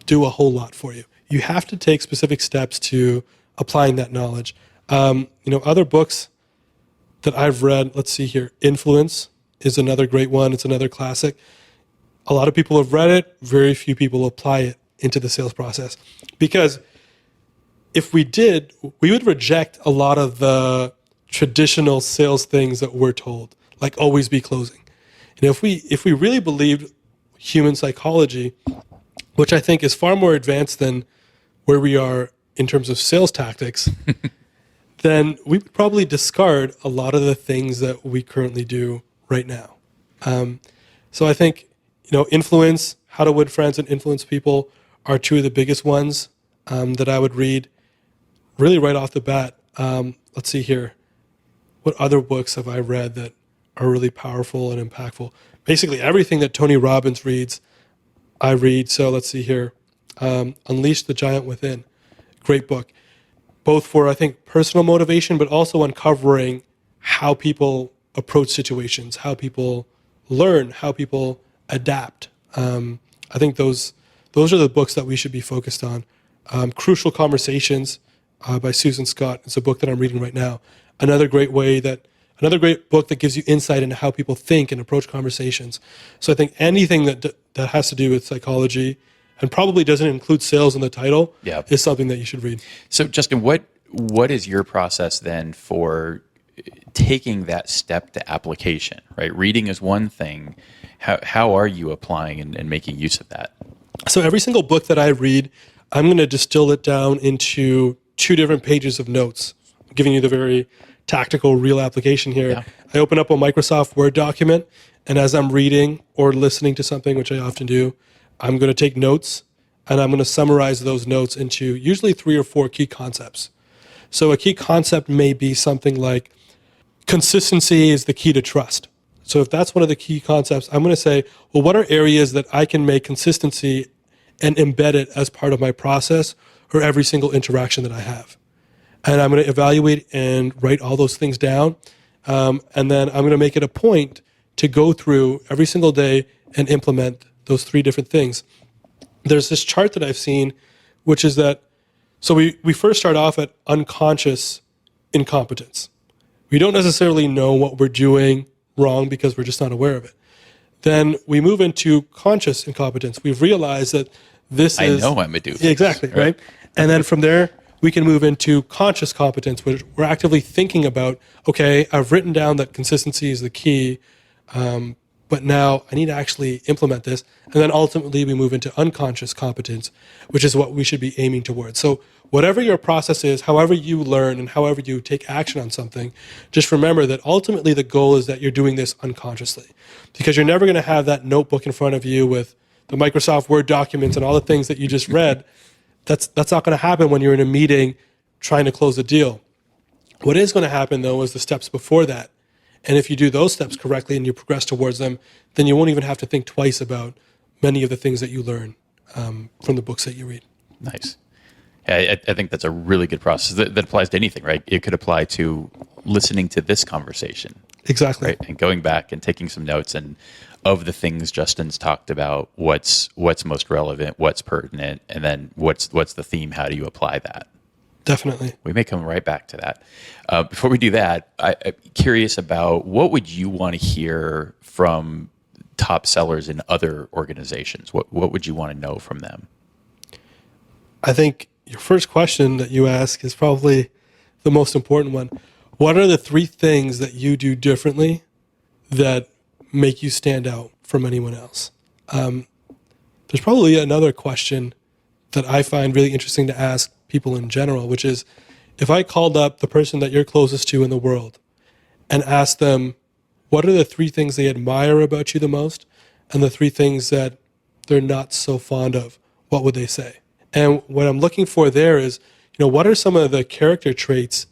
do a whole lot for you. You have to take specific steps to applying that knowledge. Other books that I've read, let's see here, Influence is another great one. It's another classic. A lot of people have read it. Very few people apply it into the sales process. Because if we did, we would reject a lot of the traditional sales things that we're told, like always be closing. If we really believed human psychology, which I think is far more advanced than where we are in terms of sales tactics, then we would probably discard a lot of the things that we currently do right now. So I think, Influence, How to Win Friends and Influence People are two of the biggest ones that I would read really right off the bat. Let's see here. What other books have I read that are really powerful and impactful? Basically everything that Tony Robbins reads, I read. So let's see here. Unleash the Giant Within. Great book. Both for, I think, personal motivation, but also uncovering how people approach situations, how people learn, how people adapt. I think those are the books that we should be focused on. Crucial Conversations by Susan Scott. It's a book that I'm reading right now. Another great book that gives you insight into how people think and approach conversations. So I think anything that has to do with psychology and probably doesn't include sales in the title is something that you should read. So Justin, what is your process then for taking that step to application, right? Reading is one thing. How are you applying and making use of that? So every single book that I read, I'm going to distill it down into 2 different pages of notes. I'm giving you the very tactical, real application here. Yeah. I open up a Microsoft Word document, and as I'm reading or listening to something, which I often do, I'm going to take notes, and I'm going to summarize those notes into usually 3 or 4 key concepts. So a key concept may be something like consistency is the key to trust. So if that's one of the key concepts, I'm going to say, well, what are areas that I can make consistency and embed it as part of my process or every single interaction that I have? And I'm going to evaluate and write all those things down. And then I'm going to make it a point to go through every single day and implement those 3 different things. There's this chart that I've seen, which is that, so we first start off at unconscious incompetence. We don't necessarily know what we're doing wrong because we're just not aware of it. Then we move into conscious incompetence. We've realized that this is... I know I'm a doofus. Exactly, right? And then from there, we can move into conscious competence, which we're actively thinking about, okay, I've written down that consistency is the key, but now I need to actually implement this. And then ultimately we move into unconscious competence, which is what we should be aiming towards. So whatever your process is, however you learn and however you take action on something, just remember that ultimately the goal is that you're doing this unconsciously, because you're never going to have that notebook in front of you with the Microsoft Word documents and all the things that you just read. That's not going to happen when you're in a meeting trying to close a deal. What is going to happen, though, is the steps before that. And if you do those steps correctly and you progress towards them, then you won't even have to think twice about many of the things that you learn from the books that you read. Nice. Yeah, I think that's a really good process that applies to anything, right? It could apply to listening to this conversation. Exactly. Right? And going back and taking some notes and of the things Justin's talked about, what's most relevant, what's pertinent, and then what's the theme? How do you apply that? Definitely. We may come right back to that. Before we do that, I'm curious about what would you want to hear from top sellers in other organizations? What would you want to know from them? I think your first question that you ask is probably the most important one. What are the 3 things that you do differently that make you stand out from anyone else? There's probably another question that I find really interesting to ask people in general, which is, if I called up the person that you're closest to in the world and asked them, what are the 3 things they admire about you the most and the 3 things that they're not so fond of, what would they say? And what I'm looking for there is, what are some of the character traits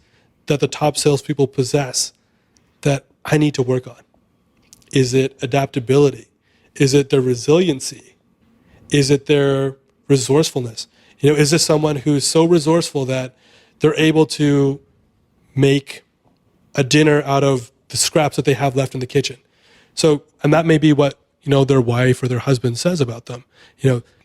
that the top salespeople possess that I need to work on? Is it adaptability? Is it their resiliency? Is it their resourcefulness? Is this someone who's so resourceful that they're able to make a dinner out of the scraps that they have left in the kitchen? So, and that may be what, their wife or their husband says about them.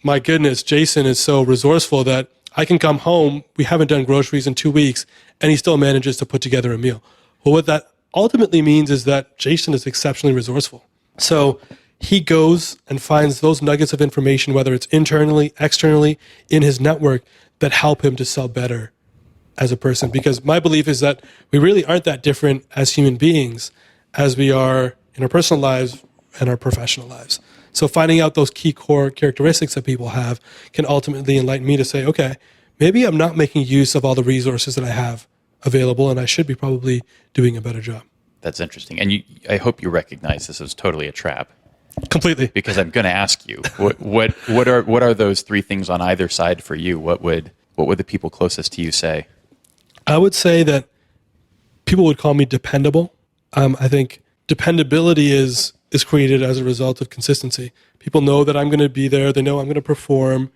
My goodness, Jason is so resourceful that I can come home, we haven't done groceries in 2 weeks, and he still manages to put together a meal. Well, what that ultimately means is that Jason is exceptionally resourceful. So he goes and finds those nuggets of information, whether it's internally, externally, in his network, that help him to sell better as a person. Because my belief is that we really aren't that different as human beings as we are in our personal lives and our professional lives. So finding out those key core characteristics that people have can ultimately enlighten me to say, okay, maybe I'm not making use of all the resources that I have available, and I should be probably doing a better job. That's interesting. And I hope you recognize this as totally a trap. Completely. Because I'm going to ask you, what are those 3 things on either side for you? What would the people closest to you say? I would say that people would call me dependable. I think dependability is created as a result of consistency. People know that I'm going to be there. They know I'm going to perform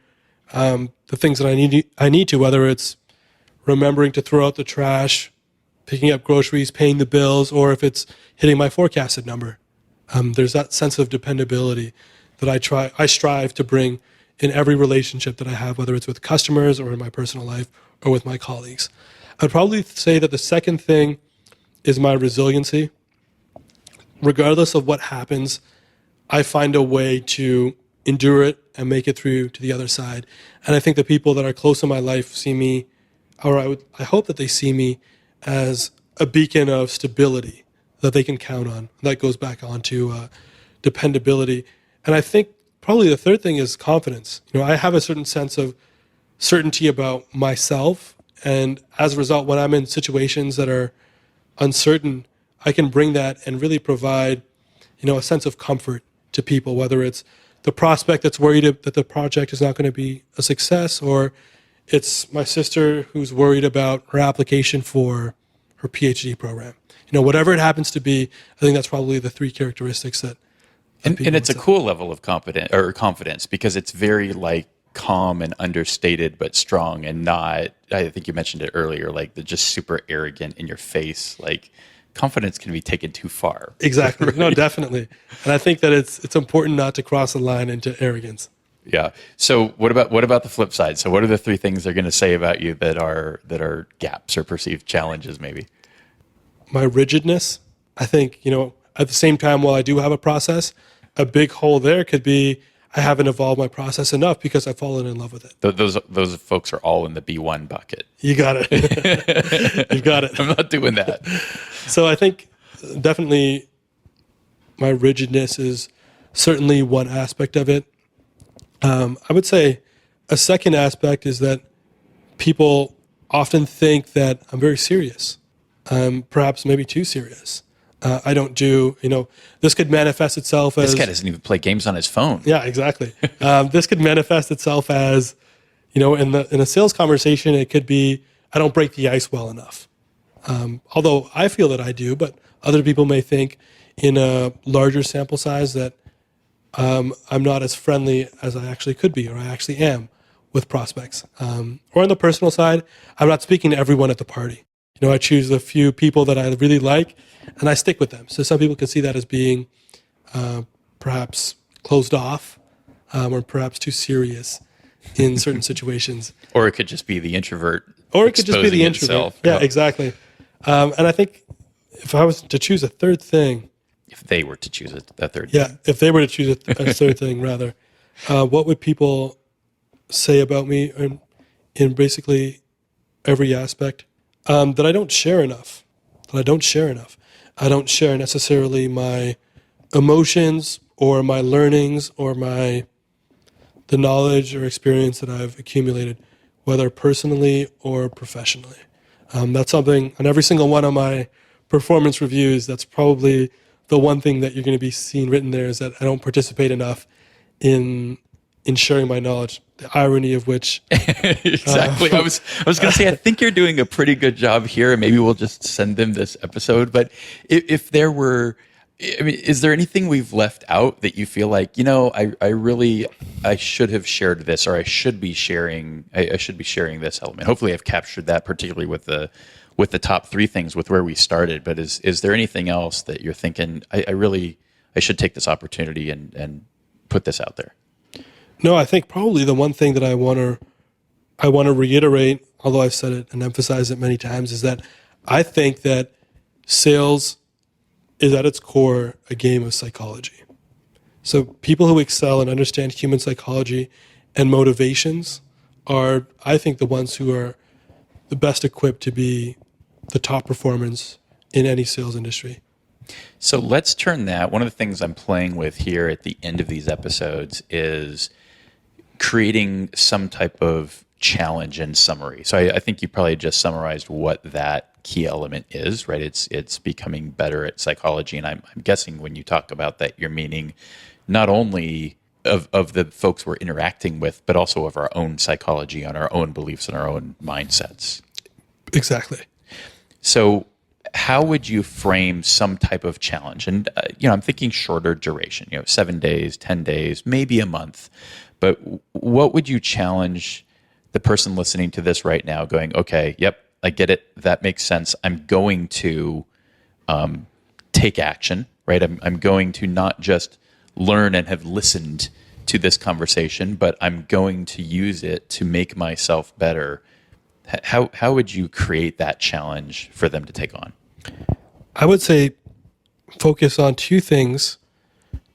the things that I need to, whether it's remembering to throw out the trash, picking up groceries, paying the bills, or if it's hitting my forecasted number. There's that sense of dependability that I strive to bring in every relationship that I have, whether it's with customers or in my personal life or with my colleagues. I'd probably say that the second thing is my resiliency. Regardless of what happens, I find a way to endure it and make it through to the other side. And I think the people that are close in my life see me, or I hope that they see me as a beacon of stability that they can count on. That goes back onto dependability. And I think probably the third thing is confidence. I have a certain sense of certainty about myself. And as a result, when I'm in situations that are uncertain, I can bring that and really provide, a sense of comfort to people, whether it's the prospect that's worried that the project is not going to be a success, or it's my sister who's worried about her application for her PhD program. Whatever it happens to be, I think that's probably the three characteristics that. And it's a cool level of confidence because it's very calm and understated, but strong and not. I think you mentioned it earlier, the just super arrogant in your face. Confidence can be taken too far. Exactly. Right? No, definitely. And I think that it's important not to cross the line into arrogance. Yeah. So what about the flip side? So what are the three things they're going to say about you that are gaps or perceived challenges maybe? My rigidness. I think, at the same time, while I do have a process, a big hole there could be I haven't evolved my process enough because I've fallen in love with it. Those folks are all in the B1 bucket. You got it. You've got it. I'm not doing that. So I think definitely my rigidness is certainly one aspect of it. I would say a second aspect is that people often think that I'm very serious, perhaps maybe too serious. I don't do, this could manifest itself as... This guy doesn't even play games on his phone. Yeah, exactly. This could manifest itself as, in a sales conversation, it could be, I don't break the ice well enough. Although I feel that I do, but other people may think in a larger sample size that I'm not as friendly as I actually could be, or I actually am with prospects. Or on the personal side, I'm not speaking to everyone at the party. I choose a few people that I really like, and I stick with them. So some people can see that as being perhaps closed off or perhaps too serious in certain situations. Or it could just be the introvert. Or it could just be the introvert. Itself. Yeah, exactly. And I think if I was to choose a third thing... If they were to choose a third thing. Yeah, if they were to choose a third thing, rather, what would people say about me in basically every aspect? That I don't share enough. I don't share necessarily my emotions or my learnings or the knowledge or experience that I've accumulated, whether personally or professionally. That's something on every single one of my performance reviews. That's probably the one thing that you're going to be seeing written there, is that I don't participate enough in sharing my knowledge. The irony of which... Exactly. I was going to say, I think you're doing a pretty good job here, and maybe we'll just send them this episode. But if there were... is there anything we've left out that you feel like, I should have shared this, or I should be sharing this element? Hopefully I've captured that, particularly with the top three things with where we started. But is there anything else that you're thinking, I should take this opportunity and put this out there? No, I think probably the one thing that I want to reiterate, although I've said it and emphasized it many times, is that I think that sales is at its core a game of psychology. So people who excel and understand human psychology and motivations are, I think, the ones who are the best equipped to be the top performers in any sales industry. So let's turn that. One of the things I'm playing with here at the end of these episodes is creating some type of challenge and summary. So I think you probably just summarized what that key element is, right? It's becoming better at psychology. And I'm guessing when you talk about that, you're meaning not only of the folks we're interacting with, but also of our own psychology, on our own beliefs and our own mindsets. Exactly. So how would you frame some type of challenge? And I'm thinking shorter duration, 7 days, 10 days, maybe a month. But what would you challenge the person listening to this right now going, okay, yep, I get it. That makes sense. I'm going to take action, right? I'm going to not just learn and have listened to this conversation, but I'm going to use it to make myself better. How would you create that challenge for them to take on? I would say focus on two things,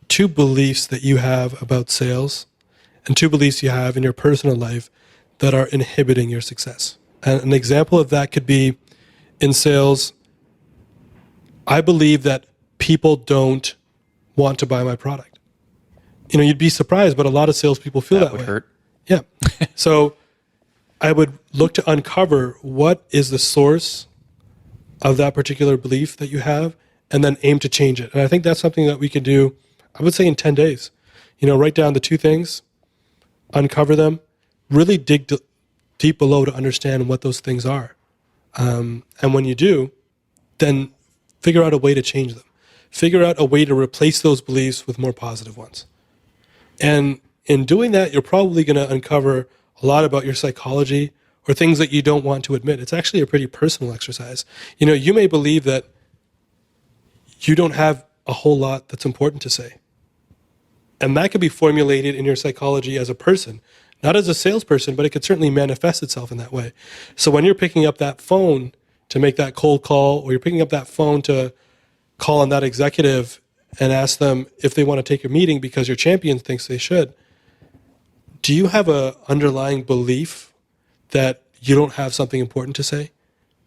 two beliefs that you have about sales and two beliefs you have in your personal life that are inhibiting your success. And an example of that could be in sales, I believe that people don't want to buy my product. You'd be surprised, but a lot of salespeople feel that way. That would hurt. Yeah. So I would look to uncover what is the source of that particular belief that you have and then aim to change it. And I think that's something that we can do, I would say in 10 days. Write down the two things, uncover them, really dig deep below to understand what those things are. And when you do, then figure out a way to change them. Figure out a way to replace those beliefs with more positive ones. And in doing that, you're probably going to uncover a lot about your psychology or things that you don't want to admit. It's actually a pretty personal exercise. You may believe that you don't have a whole lot that's important to say. And that could be formulated in your psychology as a person, not as a salesperson, but it could certainly manifest itself in that way. So when you're picking up that phone to make that cold call, or you're picking up that phone to call on that executive and ask them if they want to take a meeting because your champion thinks they should, do you have an underlying belief that you don't have something important to say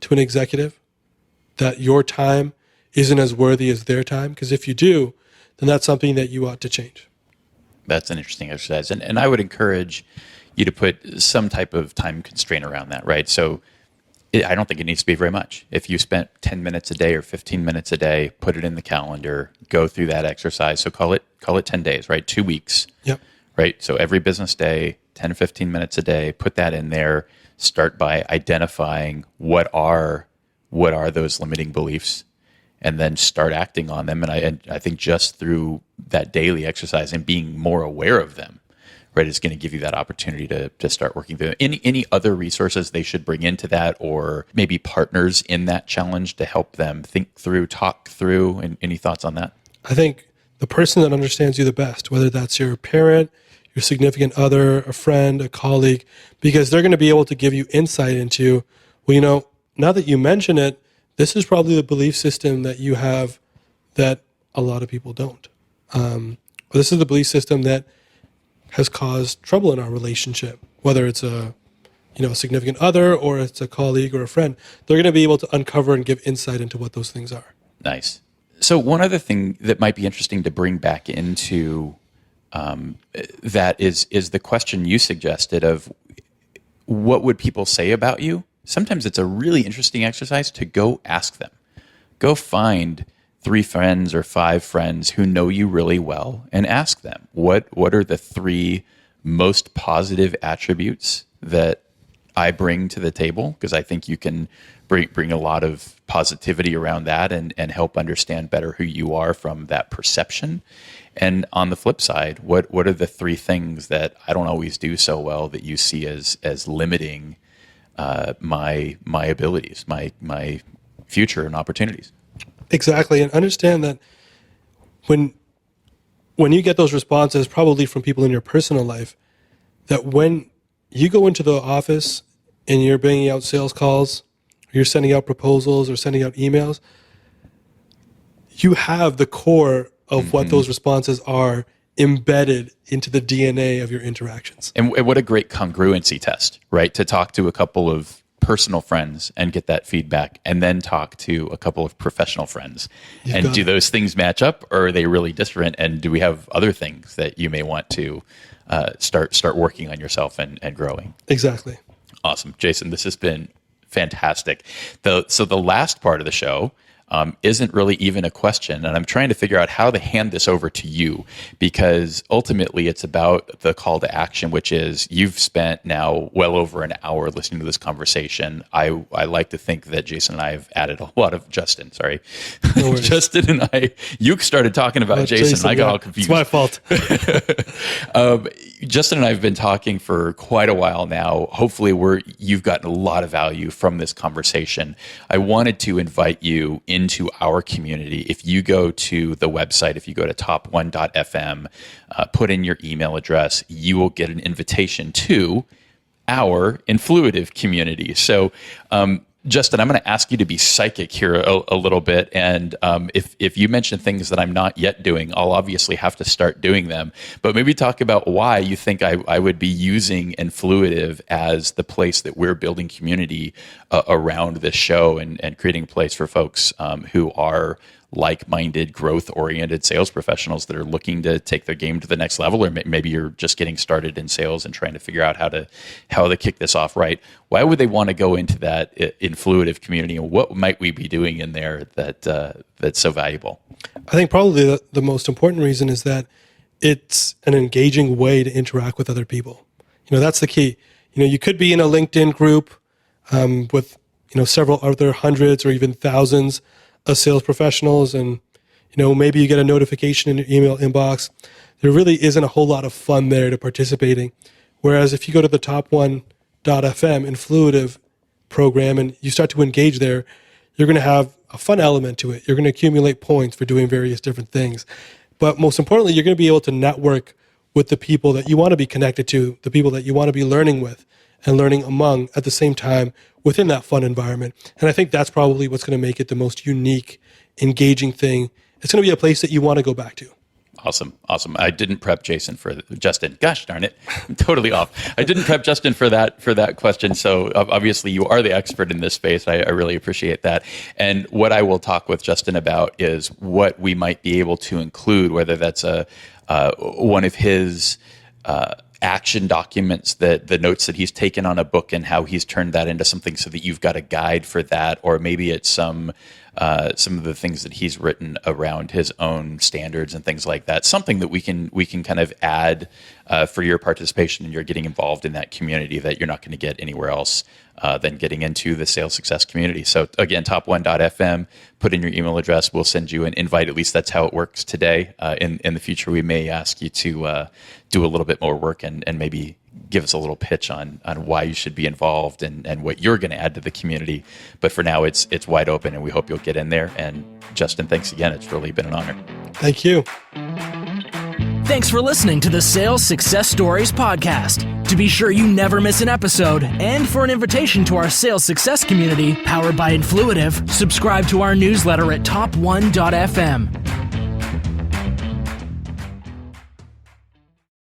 to an executive? That your time isn't as worthy as their time? Because if you do, then that's something that you ought to change. That's an interesting exercise. And I would encourage you to put some type of time constraint around that, right? So I don't think it needs to be very much. If you spent 10 minutes a day or 15 minutes a day, put it in the calendar, go through that exercise. So call it 10 days, right? 2 weeks. Yep. Right? So every business day, 10, 15 minutes a day, put that in there. Start by identifying what are those limiting beliefs, and then start acting on them. And I think just through that daily exercise and being more aware of them, right, is going to give you that opportunity to start working through any other resources they should bring into that, or maybe partners in that challenge to help them think through, talk through. And any thoughts on that? I think the person that understands you the best, whether that's your parent, your significant other, a friend, a colleague, because they're going to be able to give you insight into, now that you mention it, this is probably the belief system that you have that a lot of people don't. This is the belief system that has caused trouble in our relationship, whether it's a significant other or it's a colleague or a friend. They're going to be able to uncover and give insight into what those things are. Nice. So one other thing that might be interesting to bring back into that is the question you suggested of what would people say about you? Sometimes it's a really interesting exercise to go ask them. Go find 3 friends or 5 friends who know you really well and ask them, what are the 3 most positive attributes that I bring to the table? Because I think you can bring a lot of positivity around that and help understand better who you are from that perception. And on the flip side, what are the 3 things that I don't always do so well that you see as limiting my abilities, my future and opportunities? Exactly. And understand that when you get those responses, probably from people in your personal life, that when you go into the office and you're banging out sales calls, or you're sending out proposals or sending out emails, you have the core of what those responses are embedded into the DNA of your interactions. And what a great congruency test, right? To talk to a couple of personal friends and get that feedback, and then talk to a couple of professional friends. And do those things match up, or are they really different? And do we have other things that you may want to start working on yourself and growing? Exactly. Awesome. Jason, this has been fantastic. So the last part of the show, isn't really even a question. And I'm trying to figure out how to hand this over to you, because ultimately it's about the call to action, which is you've spent now well over an hour listening to this conversation. I like to think that Jason and I have added a lot of Justin and I, you started talking about Jason. I got all confused. It's my fault. Justin and I have been talking for quite a while now. Hopefully you've gotten a lot of value from this conversation. I wanted to invite you into our community. If you go to the website, if you go to top1.fm, put in your email address, you will get an invitation to our Influitive community. So, Justin, I'm going to ask you to be psychic here a little bit. And if you mention things that I'm not yet doing, I'll obviously have to start doing them. But maybe talk about why you think I would be using Influitive as the place that we're building community around this show and creating a place for folks who are like-minded, growth-oriented sales professionals that are looking to take their game to the next level, or maybe you're just getting started in sales and trying to figure out how to kick this off right. Why would they want to go into that Influitive community, and what might we be doing in there that's so valuable? I think probably the most important reason is that it's an engaging way to interact with other people. That's the key. You could be in a LinkedIn group with several other hundreds or even thousands of sales professionals, and maybe you get a notification in your email inbox. There really isn't a whole lot of fun there to participating. Whereas if you go to the top1.fm Influitive program and you start to engage there, you're going to have a fun element to it. You're going to accumulate points for doing various different things. But most importantly, you're going to be able to network with the people that you want to be connected to, the people that you want to be learning with and learning among at the same time within that fun environment. And I think that's probably what's going to make it the most unique, engaging thing. It's going to be a place that you want to go back to. Awesome. I didn't prep Justin. Gosh darn it, I'm totally off. I didn't prep Justin for that question. So obviously you are the expert in this space. I really appreciate that. And what I will talk with Justin about is what we might be able to include, whether that's one of his action documents, the notes that he's taken on a book and how he's turned that into something so that you've got a guide for that, or maybe it's some of the things that he's written around his own standards and things like that. Something that we can kind of add for your participation and you're getting involved in that community that you're not going to get anywhere else than getting into the sales success community. So again, top1.fm, put in your email address. We'll send you an invite. At least that's how it works today. In the future, we may ask you to do a little bit more work and maybe give us a little pitch on why you should be involved and what you're going to add to the community. But for now, it's wide open, and we hope you'll get in there. And Justin, thanks again. It's really been an honor. Thank you. Thanks for listening to the Sales Success Stories podcast. To be sure you never miss an episode, and for an invitation to our sales success community powered by Influitive, subscribe to our newsletter at top1.fm.